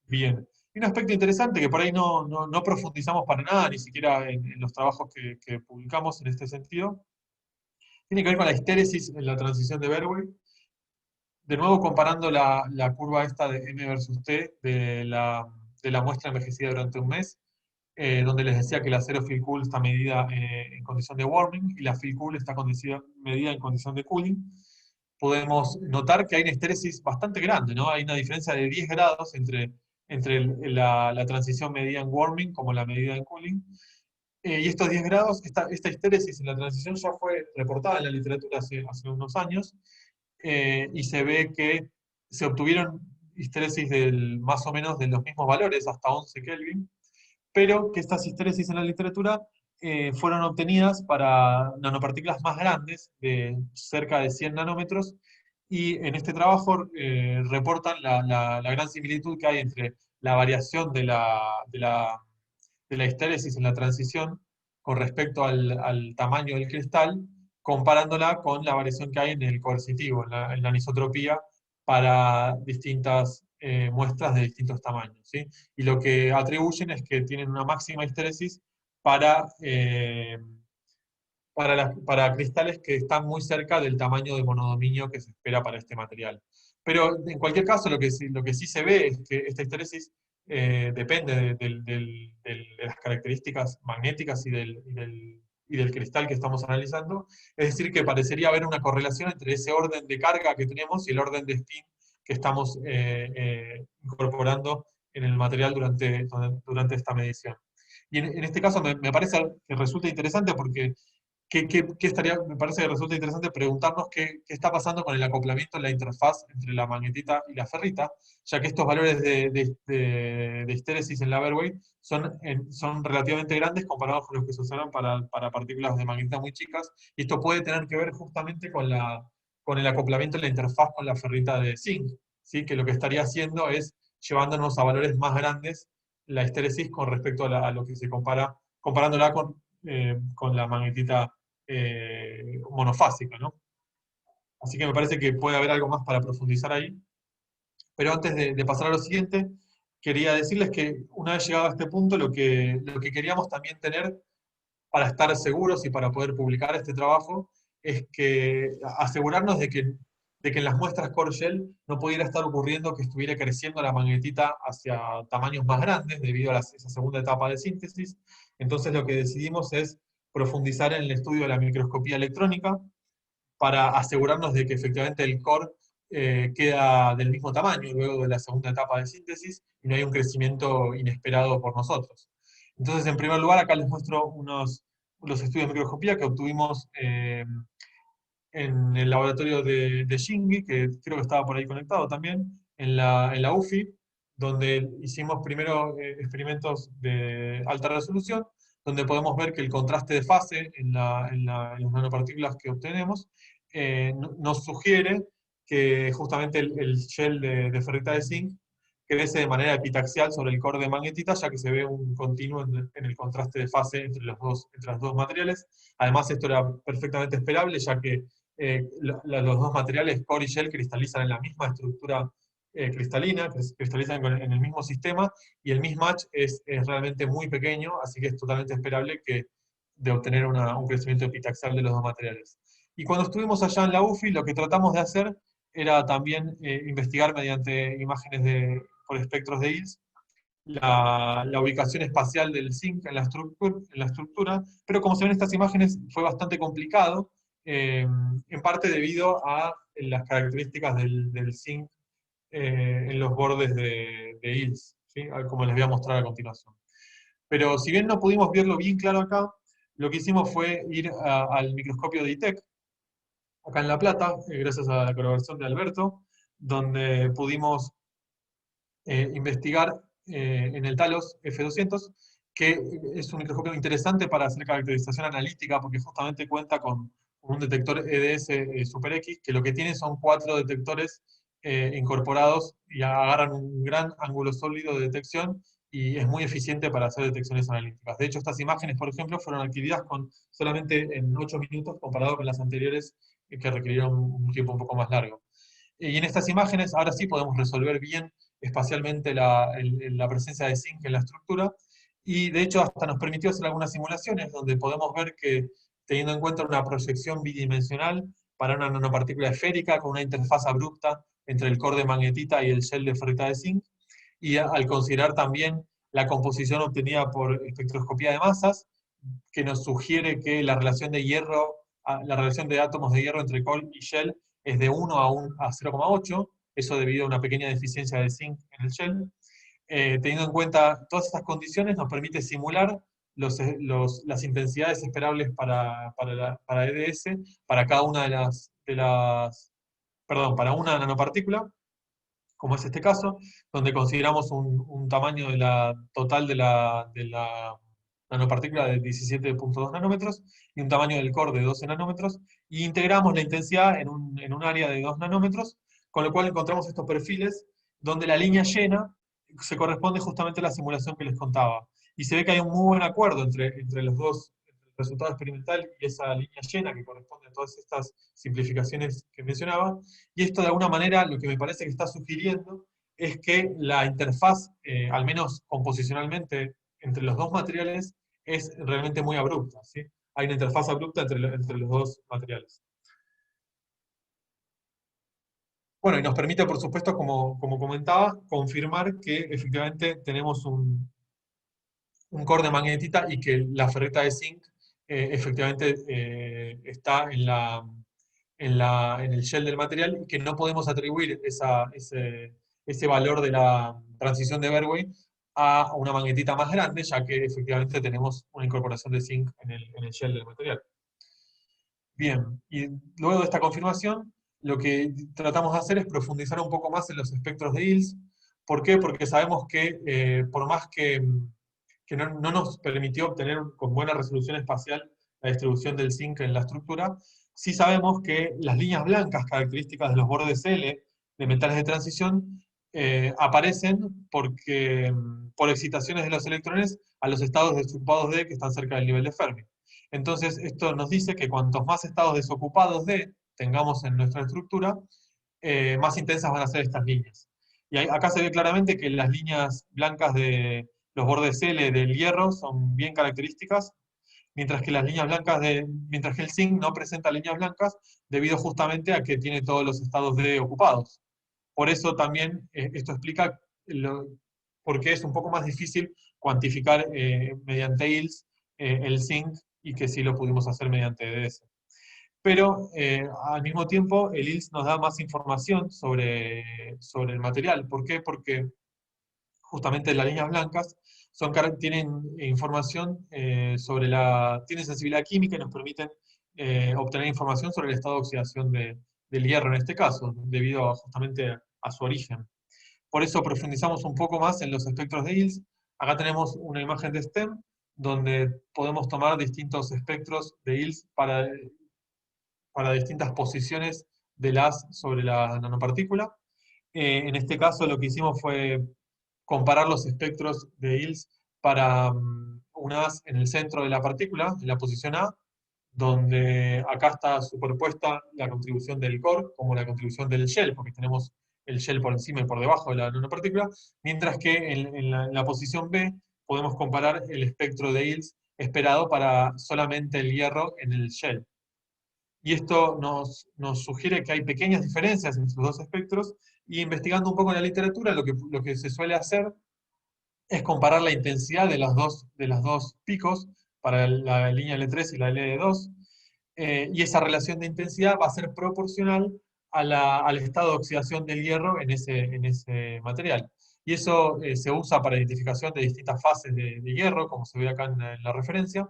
Bien. Y un aspecto interesante que por ahí no profundizamos para nada, ni siquiera en los trabajos que publicamos en este sentido, tiene que ver con la histéresis en la transición de Berwick. De nuevo comparando la curva esta de M versus T de la muestra envejecida durante un mes, donde les decía que la zero fill cool está medida en condición de warming y la fill cool está medida en condición de cooling. Podemos notar que hay una histéresis bastante grande, ¿no? Hay una diferencia de 10 grados entre la transición medida en warming como la medida en cooling. Y estos 10 grados, esta histéresis en la transición ya fue reportada en la literatura hace unos años, y se ve que se obtuvieron histéresis más o menos de los mismos valores, hasta 11 Kelvin, pero que estas histéresis en la literatura fueron obtenidas para nanopartículas más grandes, de cerca de 100 nanómetros, y en este trabajo reportan la gran similitud que hay entre la variación de la histéresis en la transición con respecto al tamaño del cristal, comparándola con la variación que hay en el coercitivo, en la anisotropía, para distintas muestras de distintos tamaños, ¿sí? Y lo que atribuyen es que tienen una máxima histéresis para, para cristales que están muy cerca del tamaño de monodominio que se espera para este material. Pero en cualquier caso, lo que sí se ve es que esta histéresis depende de las características magnéticas y del cristal que estamos analizando. Es decir, que parecería haber una correlación entre ese orden de carga que tenemos y el orden de spin que estamos incorporando en el material durante esta medición. Y en este caso me parece que resulta interesante porque me parece que resulta interesante preguntarnos qué está pasando con el acoplamiento en la interfaz entre la magnetita y la ferrita, ya que estos valores de histéresis en la Berwick son relativamente grandes comparados con los que se usaron para partículas de magnetita muy chicas, y esto puede tener que ver justamente con el acoplamiento en la interfaz con la ferrita de zinc, ¿sí? Que lo que estaría haciendo es llevándonos a valores más grandes la histéresis con respecto a lo que se comparándola con la magnetita monofásica, ¿no? Así que me parece que puede haber algo más para profundizar ahí. Pero antes de pasar a lo siguiente, quería decirles que una vez llegado a este punto, lo que queríamos también tener para estar seguros y para poder publicar este trabajo es que asegurarnos de que en las muestras core shell no pudiera estar ocurriendo que estuviera creciendo la magnetita hacia tamaños más grandes debido a esa segunda etapa de síntesis. Entonces lo que decidimos es profundizar en el estudio de la microscopía electrónica para asegurarnos de que efectivamente el core queda del mismo tamaño luego de la segunda etapa de síntesis y no hay un crecimiento inesperado por nosotros. Entonces, en primer lugar, acá les muestro los estudios de microscopía que obtuvimos en el laboratorio de Shingi, que creo que estaba por ahí conectado también, en la UFI, donde hicimos primero experimentos de alta resolución, donde podemos ver que el contraste de fase en las nanopartículas que obtenemos nos sugiere que justamente el shell de ferrita de zinc crece de manera epitaxial sobre el core de magnetita, ya que se ve un continuo en el contraste de fase entre los dos materiales. Además, esto era perfectamente esperable, ya que los dos materiales, core y shell, cristalizan en la misma estructura cristalina, cristalizan en el mismo sistema, y el mismatch es realmente muy pequeño, así que es totalmente esperable de obtener un crecimiento epitaxial de los dos materiales. Y cuando estuvimos allá en la UFI, lo que tratamos de hacer era también investigar mediante imágenes por espectros de ILS la ubicación espacial del zinc en la estructura, pero como se ven en estas imágenes fue bastante complicado, en parte debido a las características del zinc en los bordes de ILS, ¿sí? Como les voy a mostrar a continuación. Pero si bien no pudimos verlo bien claro acá, lo que hicimos fue ir al microscopio de ITEC, acá en La Plata, gracias a la colaboración de Alberto, donde pudimos investigar en el Talos F200, que es un microscopio interesante para hacer caracterización analítica, porque justamente cuenta con un detector EDS Super X, que lo que tiene son 4 detectores incorporados y agarran un gran ángulo sólido de detección y es muy eficiente para hacer detecciones analíticas. De hecho, estas imágenes, por ejemplo, fueron adquiridas solamente en 8 minutos comparado con las anteriores que requirieron un tiempo un poco más largo. Y en estas imágenes, ahora sí podemos resolver bien espacialmente la presencia de zinc en la estructura, y de hecho hasta nos permitió hacer algunas simulaciones donde podemos ver que, teniendo en cuenta una proyección bidimensional para una nanopartícula esférica con una interfaz abrupta entre el core de magnetita y el shell de ferrita de zinc, y al considerar también la composición obtenida por espectroscopía de masas, que nos sugiere que la relación de hierro, la relación de átomos de hierro entre core y shell es de 1 a 0,8, eso debido a una pequeña deficiencia de zinc en el shell. Teniendo en cuenta todas estas condiciones, nos permite simular las intensidades esperables para EDS, para cada una para una nanopartícula, como es este caso, donde consideramos un tamaño total de la nanopartícula de 17.2 nanómetros y un tamaño del core de 12 nanómetros, y integramos la intensidad en un área de 2 nanómetros, con lo cual encontramos estos perfiles donde la línea llena se corresponde justamente a la simulación que les contaba. Y se ve que hay un muy buen acuerdo entre los dos, entre el resultado experimental y esa línea llena que corresponde a todas estas simplificaciones que mencionaba. Y esto de alguna manera lo que me parece que está sugiriendo es que la interfaz, al menos composicionalmente, entre los dos materiales es realmente muy abrupta, ¿sí? Hay una interfaz abrupta entre los dos materiales. Bueno, y nos permite, por supuesto, como comentaba, confirmar que efectivamente tenemos un core de magnetita y que la ferrita de zinc efectivamente está en el shell del material, y que no podemos atribuir ese valor de la transición de Bergwijn a una magnetita más grande, ya que efectivamente tenemos una incorporación de zinc en el shell del material. Bien, y luego de esta confirmación, lo que tratamos de hacer es profundizar un poco más en los espectros de ILS. ¿Por qué? Porque sabemos que por más que no nos permitió obtener con buena resolución espacial la distribución del zinc en la estructura, sí sabemos que las líneas blancas características de los bordes L de metales de transición aparecen por excitaciones de los electrones a los estados desocupados D que están cerca del nivel de Fermi. Entonces, esto nos dice que cuantos más estados desocupados D tengamos en nuestra estructura, más intensas van a ser estas líneas. Y acá se ve claramente que las líneas blancas de los bordes L del hierro son bien características, mientras que mientras que el zinc no presenta líneas blancas, debido justamente a que tiene todos los estados D ocupados. Por eso también esto explica por qué es un poco más difícil cuantificar mediante ILS el zinc, y que sí lo pudimos hacer mediante EDS. Pero al mismo tiempo el ILS nos da más información sobre el material. ¿Por qué? Porque justamente las líneas blancas tienen información tienen sensibilidad química y nos permiten obtener información sobre el estado de oxidación del hierro en este caso, debido justamente a su origen. Por eso profundizamos un poco más en los espectros de ILS. Acá tenemos una imagen de STEM, donde podemos tomar distintos espectros de ILS para distintas posiciones del haz sobre la nanopartícula. En este caso lo que hicimos fue comparar los espectros de ILS para un haz en el centro de la partícula, en la posición A, donde acá está superpuesta la contribución del core como la contribución del shell, porque tenemos el shell por encima y por debajo de la nanopartícula, mientras que en la posición B podemos comparar el espectro de ILS esperado para solamente el hierro en el shell. Y esto nos sugiere que hay pequeñas diferencias entre los dos espectros, y investigando un poco en la literatura, lo que se suele hacer es comparar la intensidad de los dos picos para la línea L3 y la L2, y esa relación de intensidad va a ser proporcional al estado de oxidación del hierro en ese material. Y eso se usa para identificación de distintas fases de hierro, como se ve acá en la referencia.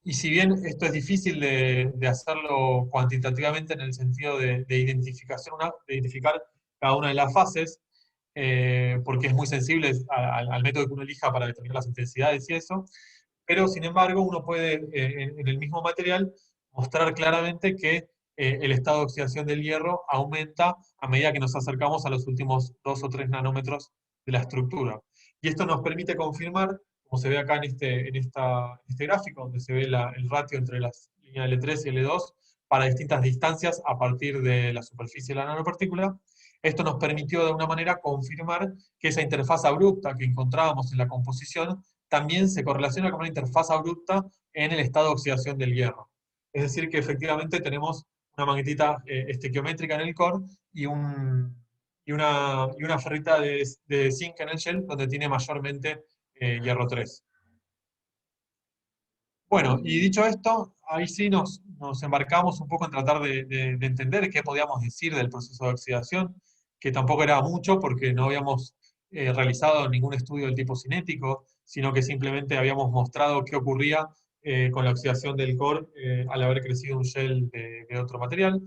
Y si bien esto es difícil de hacerlo cuantitativamente en el sentido de identificar cada una de las fases, porque es muy sensible al método que uno elija para determinar las intensidades y eso, pero sin embargo uno puede en el mismo material mostrar claramente que el estado de oxidación del hierro aumenta a medida que nos acercamos a los últimos 2 o 3 nanómetros de la estructura. Y esto nos permite confirmar, como se ve acá en este gráfico, donde se ve el ratio entre las líneas L3 y L2 para distintas distancias a partir de la superficie de la nanopartícula. Esto nos permitió de alguna manera confirmar que esa interfaz abrupta que encontrábamos en la composición también se correlaciona con una interfaz abrupta en el estado de oxidación del hierro. Es decir, que efectivamente tenemos una magnetita estequiométrica en el core y una ferrita de zinc en el shell, donde tiene mayormente hierro 3. Bueno, y dicho esto, ahí sí nos embarcamos un poco en tratar de entender qué podíamos decir del proceso de oxidación, que tampoco era mucho porque no habíamos realizado ningún estudio del tipo cinético, sino que simplemente habíamos mostrado qué ocurría con la oxidación del core al haber crecido un shell de otro material.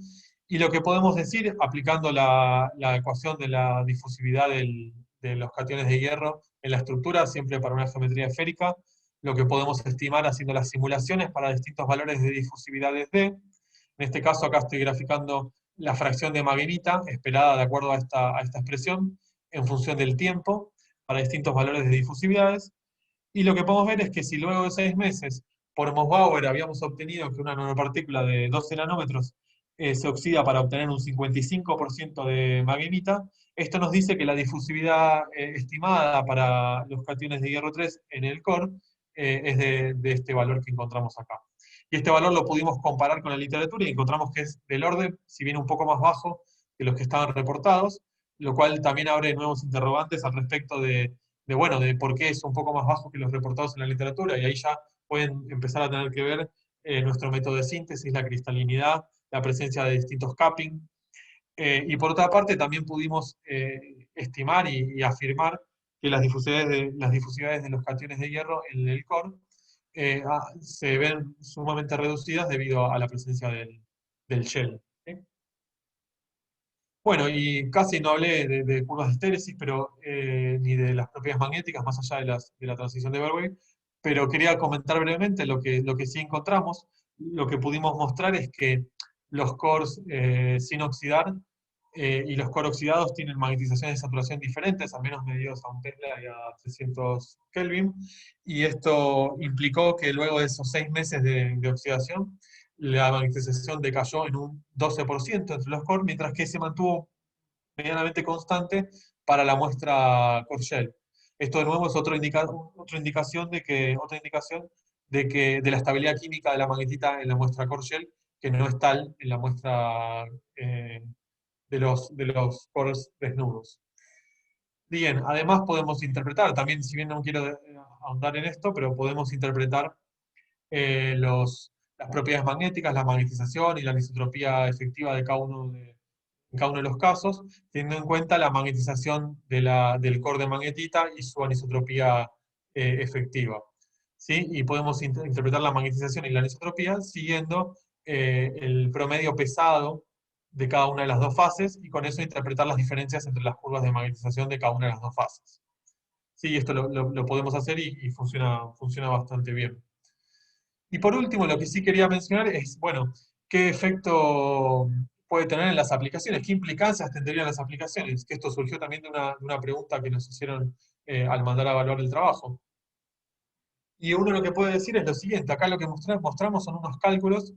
Y lo que podemos decir, aplicando la ecuación de la difusividad de los cationes de hierro en la estructura, siempre para una geometría esférica, lo que podemos estimar haciendo las simulaciones para distintos valores de difusividad de D. En este caso acá estoy graficando la fracción de magnetita esperada de acuerdo a esta expresión en función del tiempo para distintos valores de difusividades. Y lo que podemos ver es que si luego de 6 meses por Mossbauer habíamos obtenido que una nanopartícula de 12 nanómetros se oxida para obtener un 55% de magnetita, esto nos dice que la difusividad estimada para los cationes de hierro 3 en el core es de este valor que encontramos acá. Y este valor lo pudimos comparar con la literatura y encontramos que es del orden, si bien un poco más bajo que los que estaban reportados, lo cual también abre nuevos interrogantes al respecto bueno, de por qué es un poco más bajo que los reportados en la literatura, y ahí ya pueden empezar a tener que ver nuestro método de síntesis, la cristalinidad, la presencia de distintos capping. Y por otra parte, también pudimos estimar y afirmar que las difusividades de los cationes de hierro en el core se ven sumamente reducidas debido a la presencia del shell. ¿Sí? Bueno, y casi no hablé de curvas de estéresis, pero ni de las propiedades magnéticas, más allá de la transición de Bergwijn, pero quería comentar brevemente lo que sí encontramos. Lo que pudimos mostrar es que los cores sin oxidar y los cores oxidados tienen magnetizaciones de saturación diferentes, al menos medidos a 1 Tesla y a 300 Kelvin, y esto implicó que luego de esos 6 meses de oxidación, la magnetización decayó en un 12% entre los cores, mientras que se mantuvo medianamente constante para la muestra core shell. Esto de nuevo es otra indicación de la estabilidad química de la magnetita en la muestra core shell, que no es tal en la muestra de los cores desnudos. Bien, además podemos interpretar, también si bien no quiero ahondar en esto, pero podemos interpretar las propiedades magnéticas, la magnetización y la anisotropía efectiva de en cada uno de los casos, teniendo en cuenta la magnetización del core de magnetita y su anisotropía efectiva. ¿Sí? Y podemos interpretar la magnetización y la anisotropía siguiendo el promedio pesado de cada una de las dos fases, y con eso interpretar las diferencias entre las curvas de magnetización de cada una de las dos fases. Sí, esto lo podemos hacer y funciona bastante bien. Y por último, lo que sí quería mencionar es, bueno, qué efecto puede tener en las aplicaciones, qué implicancias tendrían las aplicaciones, que esto surgió también de una pregunta que nos hicieron al mandar a evaluar el trabajo. Y uno lo que puede decir es lo siguiente, acá lo que mostramos son unos cálculos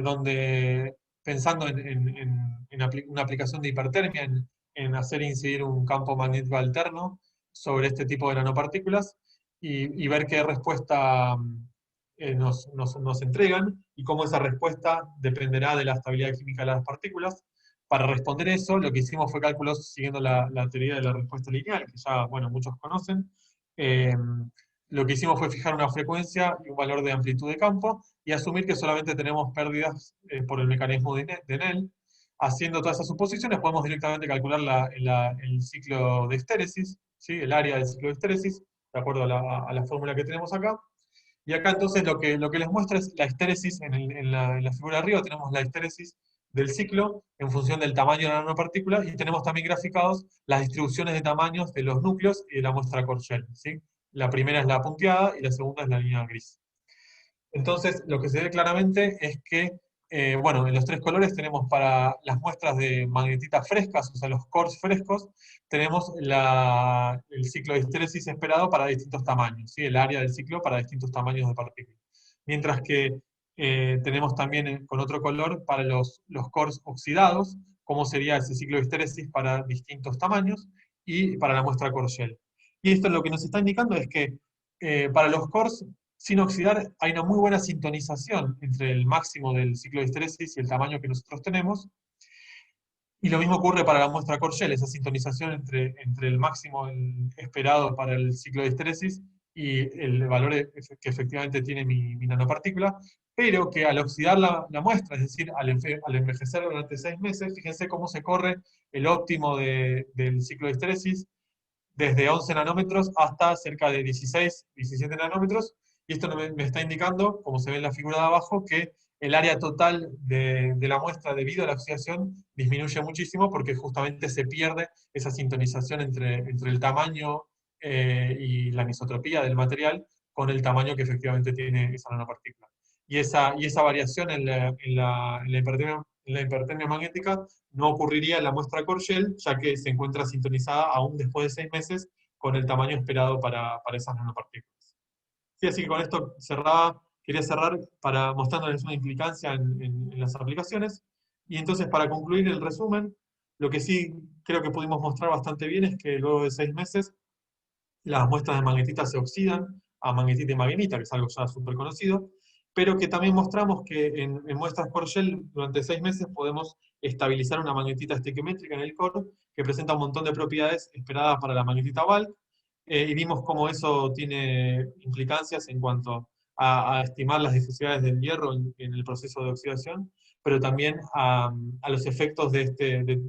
donde, pensando en una aplicación de hipertermia, en hacer incidir un campo magnético alterno sobre este tipo de nanopartículas, y ver qué respuesta nos entregan, y cómo esa respuesta dependerá de la estabilidad química de las partículas. Para responder eso, lo que hicimos fue cálculos siguiendo la teoría de la respuesta lineal, que ya, bueno, muchos conocen. Lo que hicimos fue fijar una frecuencia y un valor de amplitud de campo, y asumir que solamente tenemos pérdidas por el mecanismo de Néel, haciendo todas esas suposiciones, podemos directamente calcular el ciclo de estéresis, ¿sí? El área del ciclo de estéresis, de acuerdo a la fórmula que tenemos acá. Y acá entonces lo que les muestra es la estéresis, en la figura de arriba tenemos la estéresis del ciclo en función del tamaño de la nanopartícula, y tenemos también graficados las distribuciones de tamaños de los núcleos y de la muestra Corchel, ¿sí? La primera es la punteada y la segunda es la línea gris. Entonces, lo que se ve claramente es que, bueno, en los tres colores tenemos para las muestras de magnetitas frescas, o sea, los cores frescos, tenemos el ciclo de histéresis esperado para distintos tamaños, ¿sí? El área del ciclo para distintos tamaños de partículas. Mientras que tenemos también con otro color para los cores oxidados, cómo sería ese ciclo de histéresis para distintos tamaños, y para la muestra Corchel. Y esto lo que nos está indicando es que para los cores sin oxidar, hay una muy buena sintonización entre el máximo del ciclo de histéresis y el tamaño que nosotros tenemos. Y lo mismo ocurre para la muestra Corchel, esa sintonización entre el máximo esperado para el ciclo de histéresis y el valor que efectivamente tiene mi nanopartícula, pero que al oxidar la muestra, es decir, al envejecer durante 6 meses, fíjense cómo se corre el óptimo del ciclo de histéresis desde 11 nanómetros hasta cerca de 16, 17 nanómetros, y esto me está indicando, como se ve en la figura de abajo, que el área total de la muestra debido a la oxidación disminuye muchísimo porque justamente se pierde esa sintonización entre el tamaño y la anisotropía del material con el tamaño que efectivamente tiene esa nanopartícula. Y esa variación en la hipertermia magnética no ocurriría en la muestra Corchel, ya que se encuentra sintonizada aún después de 6 meses con el tamaño esperado para esas nanopartículas. Sí, así que con esto quería cerrar mostrándoles una implicancia en las aplicaciones. Y entonces, para concluir el resumen, lo que sí creo que pudimos mostrar bastante bien es que luego de 6 meses las muestras de magnetita se oxidan a magnetita y magnetita, que es algo ya súper conocido, pero que también mostramos que en muestras Corchel durante 6 meses podemos estabilizar una magnetita estequiométrica en el core, que presenta un montón de propiedades esperadas para la magnetita Bulk, y vimos cómo eso tiene implicancias en cuanto a estimar las necesidades del hierro en el proceso de oxidación, pero también a los efectos de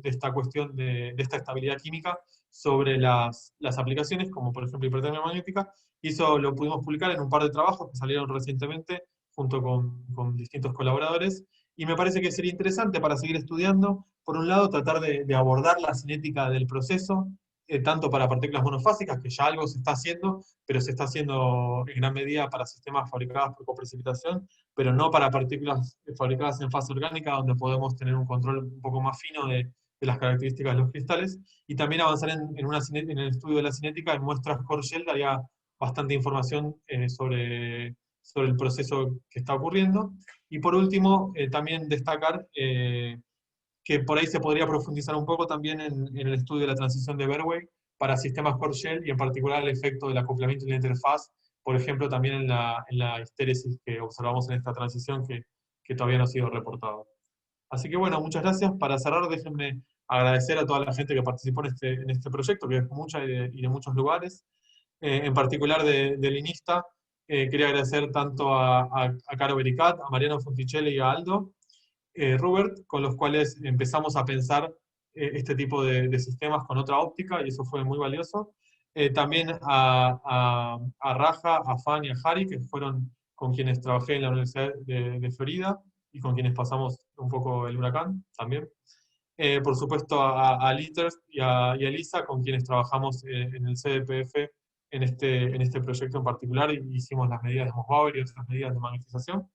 esta cuestión de esta estabilidad química sobre las aplicaciones, como por ejemplo hipertermia magnética, y eso lo pudimos publicar en un par de trabajos que salieron recientemente junto con distintos colaboradores, y me parece que sería interesante para seguir estudiando, por un lado, tratar de abordar la cinética del proceso, tanto para partículas monofásicas, que ya algo se está haciendo, pero se está haciendo en gran medida para sistemas fabricados por coprecipitación, pero no para partículas fabricadas en fase orgánica, donde podemos tener un control un poco más fino de las características de los cristales, y también avanzar en el estudio de la cinética en muestras Corchel, daría bastante información sobre el proceso que está ocurriendo. Y por último, también destacar que por ahí se podría profundizar un poco también en el estudio de la transición de Berway para sistemas Corchel, y en particular el efecto del acoplamiento y la interfaz, por ejemplo, también en la histéresis que observamos en esta transición que todavía no ha sido reportado. Así que bueno, muchas gracias. Para cerrar, déjenme agradecer a toda la gente que participó en este proyecto, que es mucha y de muchos lugares. En particular del INISTA, quería agradecer tanto a Caro Bericat, a Mariano Fonticelli y a Aldo Rubert, con los cuales empezamos a pensar este tipo de sistemas con otra óptica, y eso fue muy valioso. También a Raja, a Fan y a Harry, que fueron con quienes trabajé en la Universidad de Florida, y con quienes pasamos un poco el huracán también. Por supuesto a Litters y a Elisa, con quienes trabajamos en el CDPF en este proyecto en particular, y hicimos las medidas de Mosbauer y otras medidas de magnetización.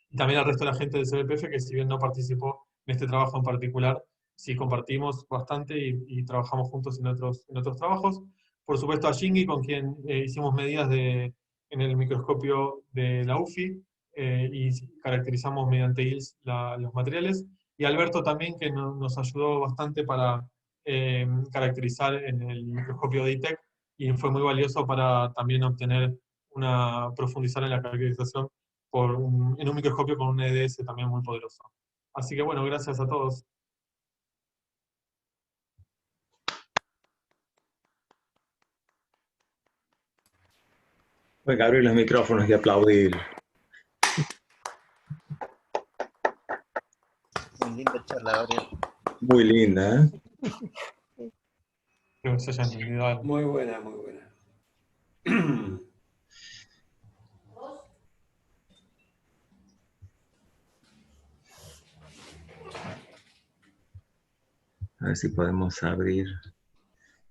Y también al resto de la gente del CDPF, que si bien no participó en este trabajo en particular, sí compartimos bastante y trabajamos juntos en otros trabajos. Por supuesto a Shingi, con quien hicimos medidas en el microscopio de la UFI, y caracterizamos mediante ILS los materiales. Y Alberto también, que nos ayudó bastante para caracterizar en el microscopio de ITEC, y fue muy valioso para también profundizar en la caracterización en un microscopio con un EDS también muy poderoso. Así que bueno, gracias a todos. Venga, abrir los micrófonos y aplaudir. Muy linda charla, Gabriel. Muy linda, ¿eh? Creo que se haya entendido algo. Muy buena, muy buena. A ver si podemos abrir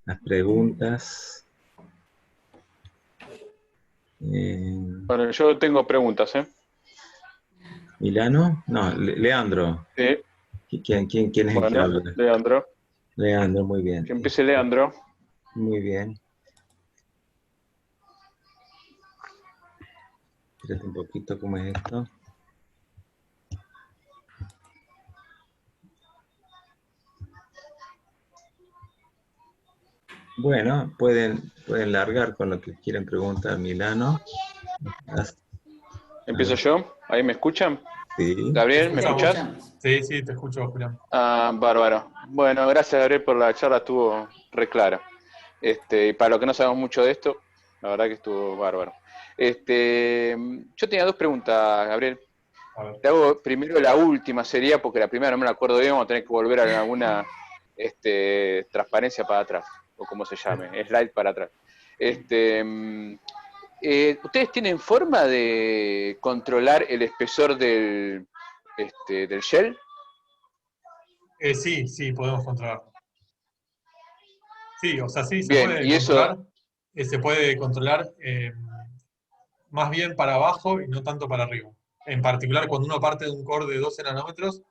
las preguntas. Bueno, yo tengo preguntas, ¿eh? ¿Milano? No, Leandro. Sí. ¿Quién es el que Bueno, habla? Leandro. Leandro, muy bien. Que empiece Leandro. Muy bien. Espérate un poquito, ¿cómo es esto? Bueno, pueden largar con lo que quieren preguntar, Milano. ¿Empiezo yo? ¿Ahí me escuchan? Sí. Gabriel, ¿me escuchás? Sí, sí, te escucho, Julián. Ah, bárbaro. Bueno, gracias, Gabriel, por la charla, estuvo re clara. Y para los que no sabemos mucho de esto, la verdad que estuvo bárbaro. Yo tenía dos preguntas, Gabriel. A ver. Te hago primero la última, sería, porque la primera no me la acuerdo bien, vamos a tener que volver a alguna transparencia para atrás, o como se llame, slide para atrás. ¿Ustedes tienen forma de controlar el espesor del shell? Sí, podemos controlarlo. Sí, o sea, sí, Bien, y eso... se puede controlar más bien para abajo y no tanto para arriba. En particular, cuando uno parte de un core de 12 nanómetros,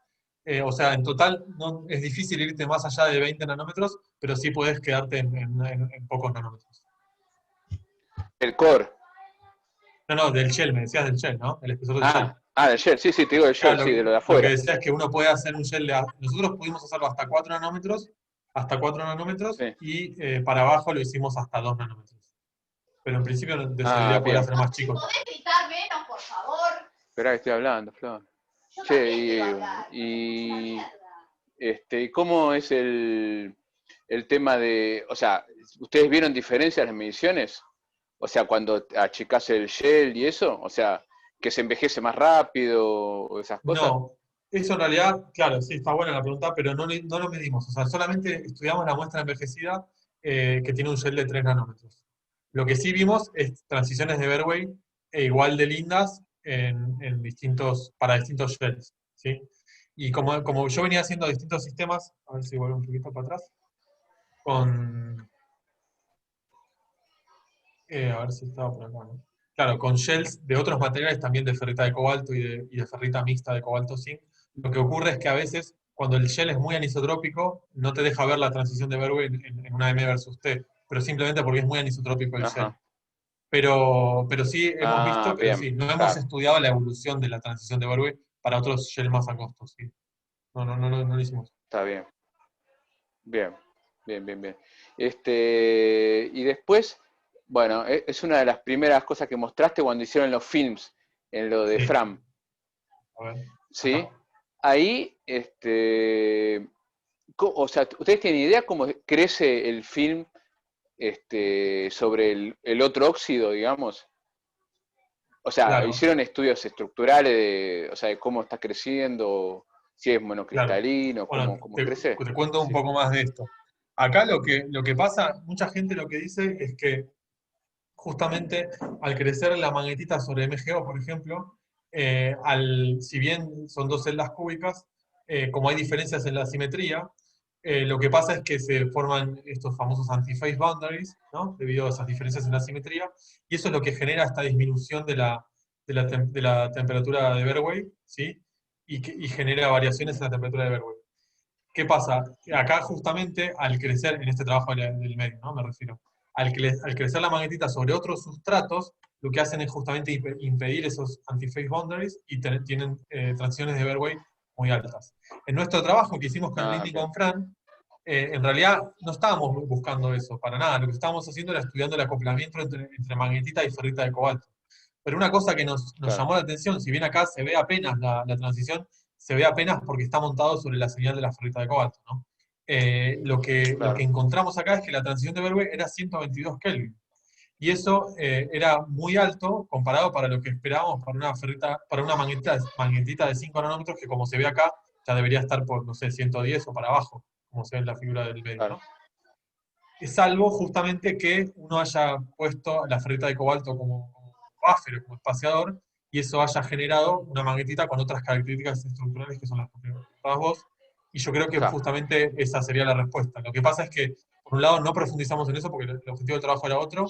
o sea, en total no, es difícil irte más allá de 20 nanómetros, pero sí puedes quedarte en pocos nanómetros. El core. No, del shell, me decías del shell, ¿no? El espesor del shell. Del shell, sí, te digo del shell, Claro, sí, de lo de afuera. Lo que decía es que uno puede hacer un shell nosotros pudimos hacerlo hasta 4 nanómetros, sí. Y para abajo lo hicimos hasta 2 nanómetros. Pero en principio desearía poder hacer más chico. ¿Podés gritar menos, por favor? Esperá que estoy hablando, Flor. Che, ¿cómo es el tema de, o sea, ¿ustedes vieron diferencias en las mediciones? O sea, cuando achicás el shell y eso, o sea, que se envejece más rápido o esas cosas. No, eso en realidad, claro, sí, está buena la pregunta, pero no lo medimos. O sea, solamente estudiamos la muestra envejecida que tiene un shell de 3 nanómetros. Lo que sí vimos es transiciones de Berway igual de lindas para distintos shells, ¿sí? Y como yo venía haciendo distintos sistemas, a ver si vuelvo un poquito para atrás, a ver si estaba por acá, ¿no? Claro, con shells de otros materiales también de ferrita de cobalto y de ferrita mixta de cobalto zinc, lo que ocurre es que a veces, cuando el shell es muy anisotrópico, no te deja ver la transición de Berway en una M versus T, pero simplemente porque es muy anisotrópico el shell. Pero sí hemos visto, pero sí, no hemos estudiado la evolución de la transición de Berway para otros shells más angostos, sí. No lo hicimos. Está bien. Bien. Y después, bueno, es una de las primeras cosas que mostraste cuando hicieron los films, en lo de Fram. A ver. ¿Sí? Ajá. Ahí, o sea, ¿ustedes tienen idea cómo crece el film sobre el otro óxido, digamos? O sea, Claro. ¿hicieron estudios estructurales de cómo está creciendo? Si es monocristalino, claro. cómo crece. Te cuento un poco más de esto. Acá lo que pasa, mucha gente lo que dice es que justamente al crecer la magnetita sobre MgO, por ejemplo, si bien son dos celdas cúbicas, como hay diferencias en la simetría, lo que pasa es que se forman estos famosos antiphase boundaries, ¿no? Debido a esas diferencias en la simetría, y eso es lo que genera esta disminución de la temperatura de Berway, ¿sí? Y genera variaciones en la temperatura de Berway. ¿Qué pasa? Acá justamente al crecer, en este trabajo del medio, ¿no? Me refiero. Al crecer la magnetita sobre otros sustratos, lo que hacen es justamente impedir esos antiphase boundaries y tienen transiciones de Berway muy altas. En nuestro trabajo que hicimos con Lynn y con Fran, en realidad no estábamos buscando eso, para nada. Lo que estábamos haciendo era estudiando el acoplamiento entre magnetita y ferrita de cobalto. Pero una cosa que nos llamó la atención, si bien acá se ve apenas la transición, se ve apenas porque está montado sobre la señal de la ferrita de cobalto, ¿no? Lo que encontramos acá es que la transición de Berway era 122 Kelvin. Y eso era muy alto comparado para lo que esperábamos para una magnetita de 5 nanómetros, que como se ve acá, ya debería estar por, no sé, 110 o para abajo, como se ve en la figura del medio, Claro. ¿no? Es salvo justamente que uno haya puesto la ferrita de cobalto como buffer, como espaciador, y eso haya generado una magnetita con otras características estructurales que son las que preguntabas vos, y yo creo que Claro. justamente esa sería la respuesta. Lo que pasa es que, por un lado, no profundizamos en eso porque el objetivo del trabajo era otro,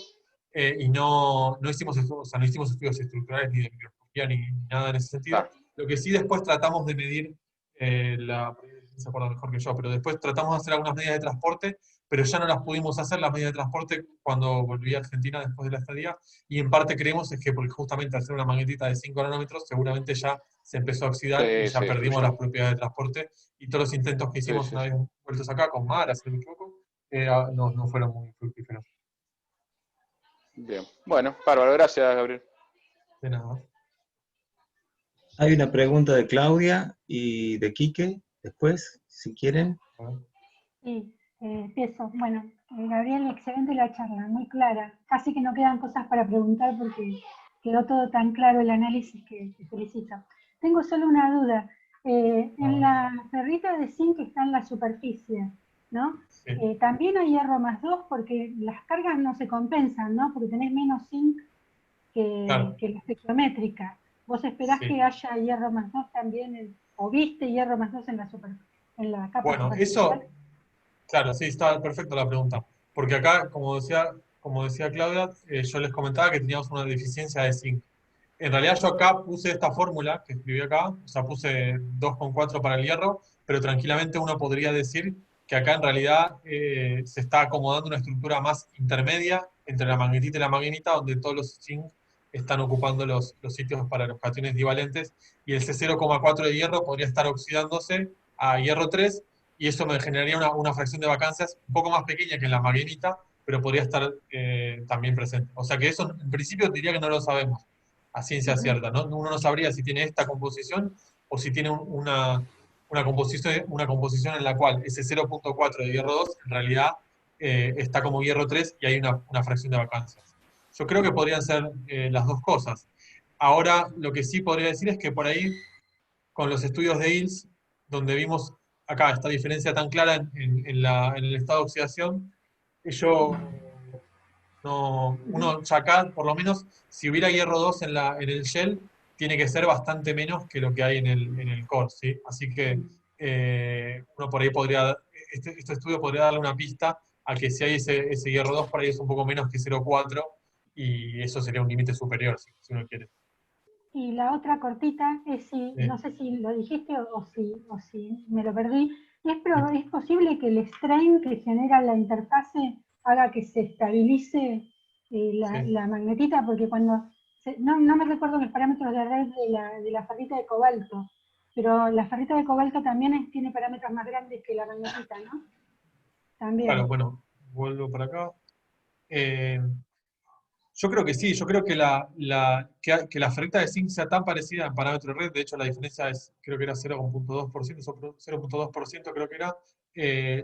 y no hicimos estudios, o sea, no hicimos estudios estructurales ni de microscopía ni nada en ese sentido. Claro. Lo que sí después tratamos de medir, se acuerda mejor que yo, pero después tratamos de hacer algunas medidas de transporte, pero ya no las pudimos hacer las medidas de transporte cuando volví a Argentina después de la estadía, y en parte creemos es que porque justamente al ser una magnetita de 5 nanómetros, seguramente ya se empezó a oxidar y Sí, ya sí, perdimos fluyó. las propiedades de transporte, y todos los intentos que Sí, hicimos sí, una sí. vez vueltos acá, con Mara, si no me equivoco, no fueron muy fructíferos. Bien. Bueno, bárbaro, gracias, Gabriel. De nada. Hay una pregunta de Claudia y de Quique, después, si quieren. A ver. Sí, empiezo. Bueno, Gabriel, excelente la charla, muy clara. Casi que no quedan cosas para preguntar porque quedó todo tan claro el análisis que te felicito. Tengo solo una duda. En la ferrita de zinc que está en la superficie, ¿no? Sí. También hay hierro más 2 porque las cargas no se compensan, ¿no? Porque tenés menos zinc Claro. que la estequiométrica. ¿Vos esperás Sí. que haya hierro más 2 también, o viste hierro más 2 en la capa Bueno, superficial? eso, claro, sí, está perfecta la pregunta. Porque acá, como decía Claudia, yo les comentaba que teníamos una deficiencia de zinc. En realidad yo acá puse esta fórmula que escribí acá, o sea, puse 2,4 para el hierro, pero tranquilamente uno podría decir que acá en realidad se está acomodando una estructura más intermedia entre la magnetita y la magnetita, donde todos los zinc están ocupando los sitios para los cationes divalentes, y el C0,4 de hierro podría estar oxidándose a hierro 3, y eso me generaría una fracción de vacancias un poco más pequeña que en la magnetita, pero podría estar también presente. O sea que eso en principio diría que no lo sabemos a ciencia cierta, ¿no? Uno no sabría si tiene esta composición o si tiene una composición en la cual ese 0,4 de hierro 2 en realidad está como hierro 3 y hay una fracción de vacancias. Yo creo que podrían ser las dos cosas. Ahora, lo que sí podría decir es que por ahí, con los estudios de ILS, donde vimos acá esta diferencia tan clara en el estado de oxidación, uno ya acá, por lo menos, si hubiera hierro 2 en el shell, tiene que ser bastante menos que lo que hay en el core, ¿sí? Así que uno por ahí podría, este estudio podría darle una pista a que si hay ese hierro 2 por ahí es un poco menos que 0,4, y eso sería un límite superior, si uno quiere. Y la otra cortita es si, Sí. no sé si lo dijiste o si me lo perdí, ¿es posible que el strain que genera la interfase haga que se estabilice Sí. la magnetita? Porque cuando, no me recuerdo los parámetros de red de la ferrita de cobalto, pero la ferrita de cobalto también tiene parámetros más grandes que la magnetita, ¿no? También. Claro, bueno, vuelvo para acá. Yo creo que sí, yo creo que que la ferrita de zinc sea tan parecida en parámetro de red, de hecho la diferencia creo que era 0,2%, 0,2% creo que era,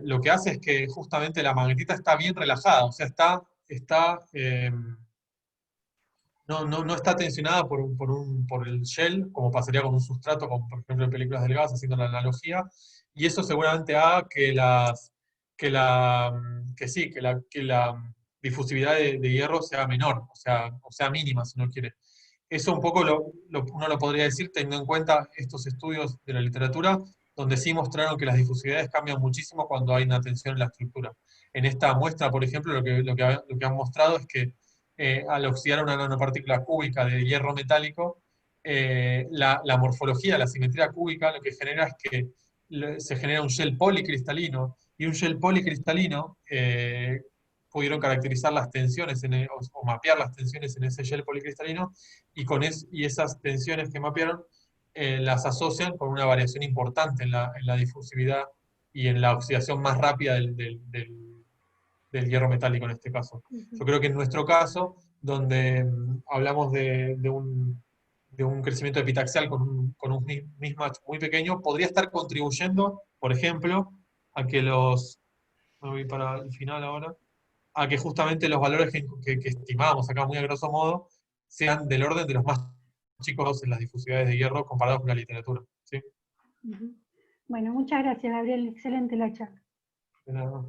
lo que hace es que justamente la magnetita está bien relajada, o sea, no está tensionada por el shell, como pasaría con un sustrato, como por ejemplo en películas del gas, haciendo la analogía, y eso seguramente haga que la difusividad de hierro sea menor, o sea mínima, si uno quiere. Eso un poco uno lo podría decir teniendo en cuenta estos estudios de la literatura, donde sí mostraron que las difusividades cambian muchísimo cuando hay una tensión en la estructura. En esta muestra, por ejemplo, lo que han mostrado es que al oxidar una nanopartícula cúbica de hierro metálico, la morfología, la simetría cúbica, lo que genera es que se genera un shell policristalino, y un shell policristalino pudieron caracterizar las tensiones o mapear las tensiones en ese shell policristalino, y esas tensiones que mapearon las asocian con una variación importante en la difusividad y en la oxidación más rápida del hierro metálico en este caso. Yo creo que en nuestro caso, donde hablamos de un crecimiento epitaxial con un mismatch muy pequeño, podría estar contribuyendo, por ejemplo, a que me voy para el final ahora, a que justamente los valores que estimamos acá muy a grosso modo sean del orden de los más chicos en las difusividades de hierro comparados con la literatura. ¿Sí? Bueno, muchas gracias, Gabriel. Excelente la charla. De nada.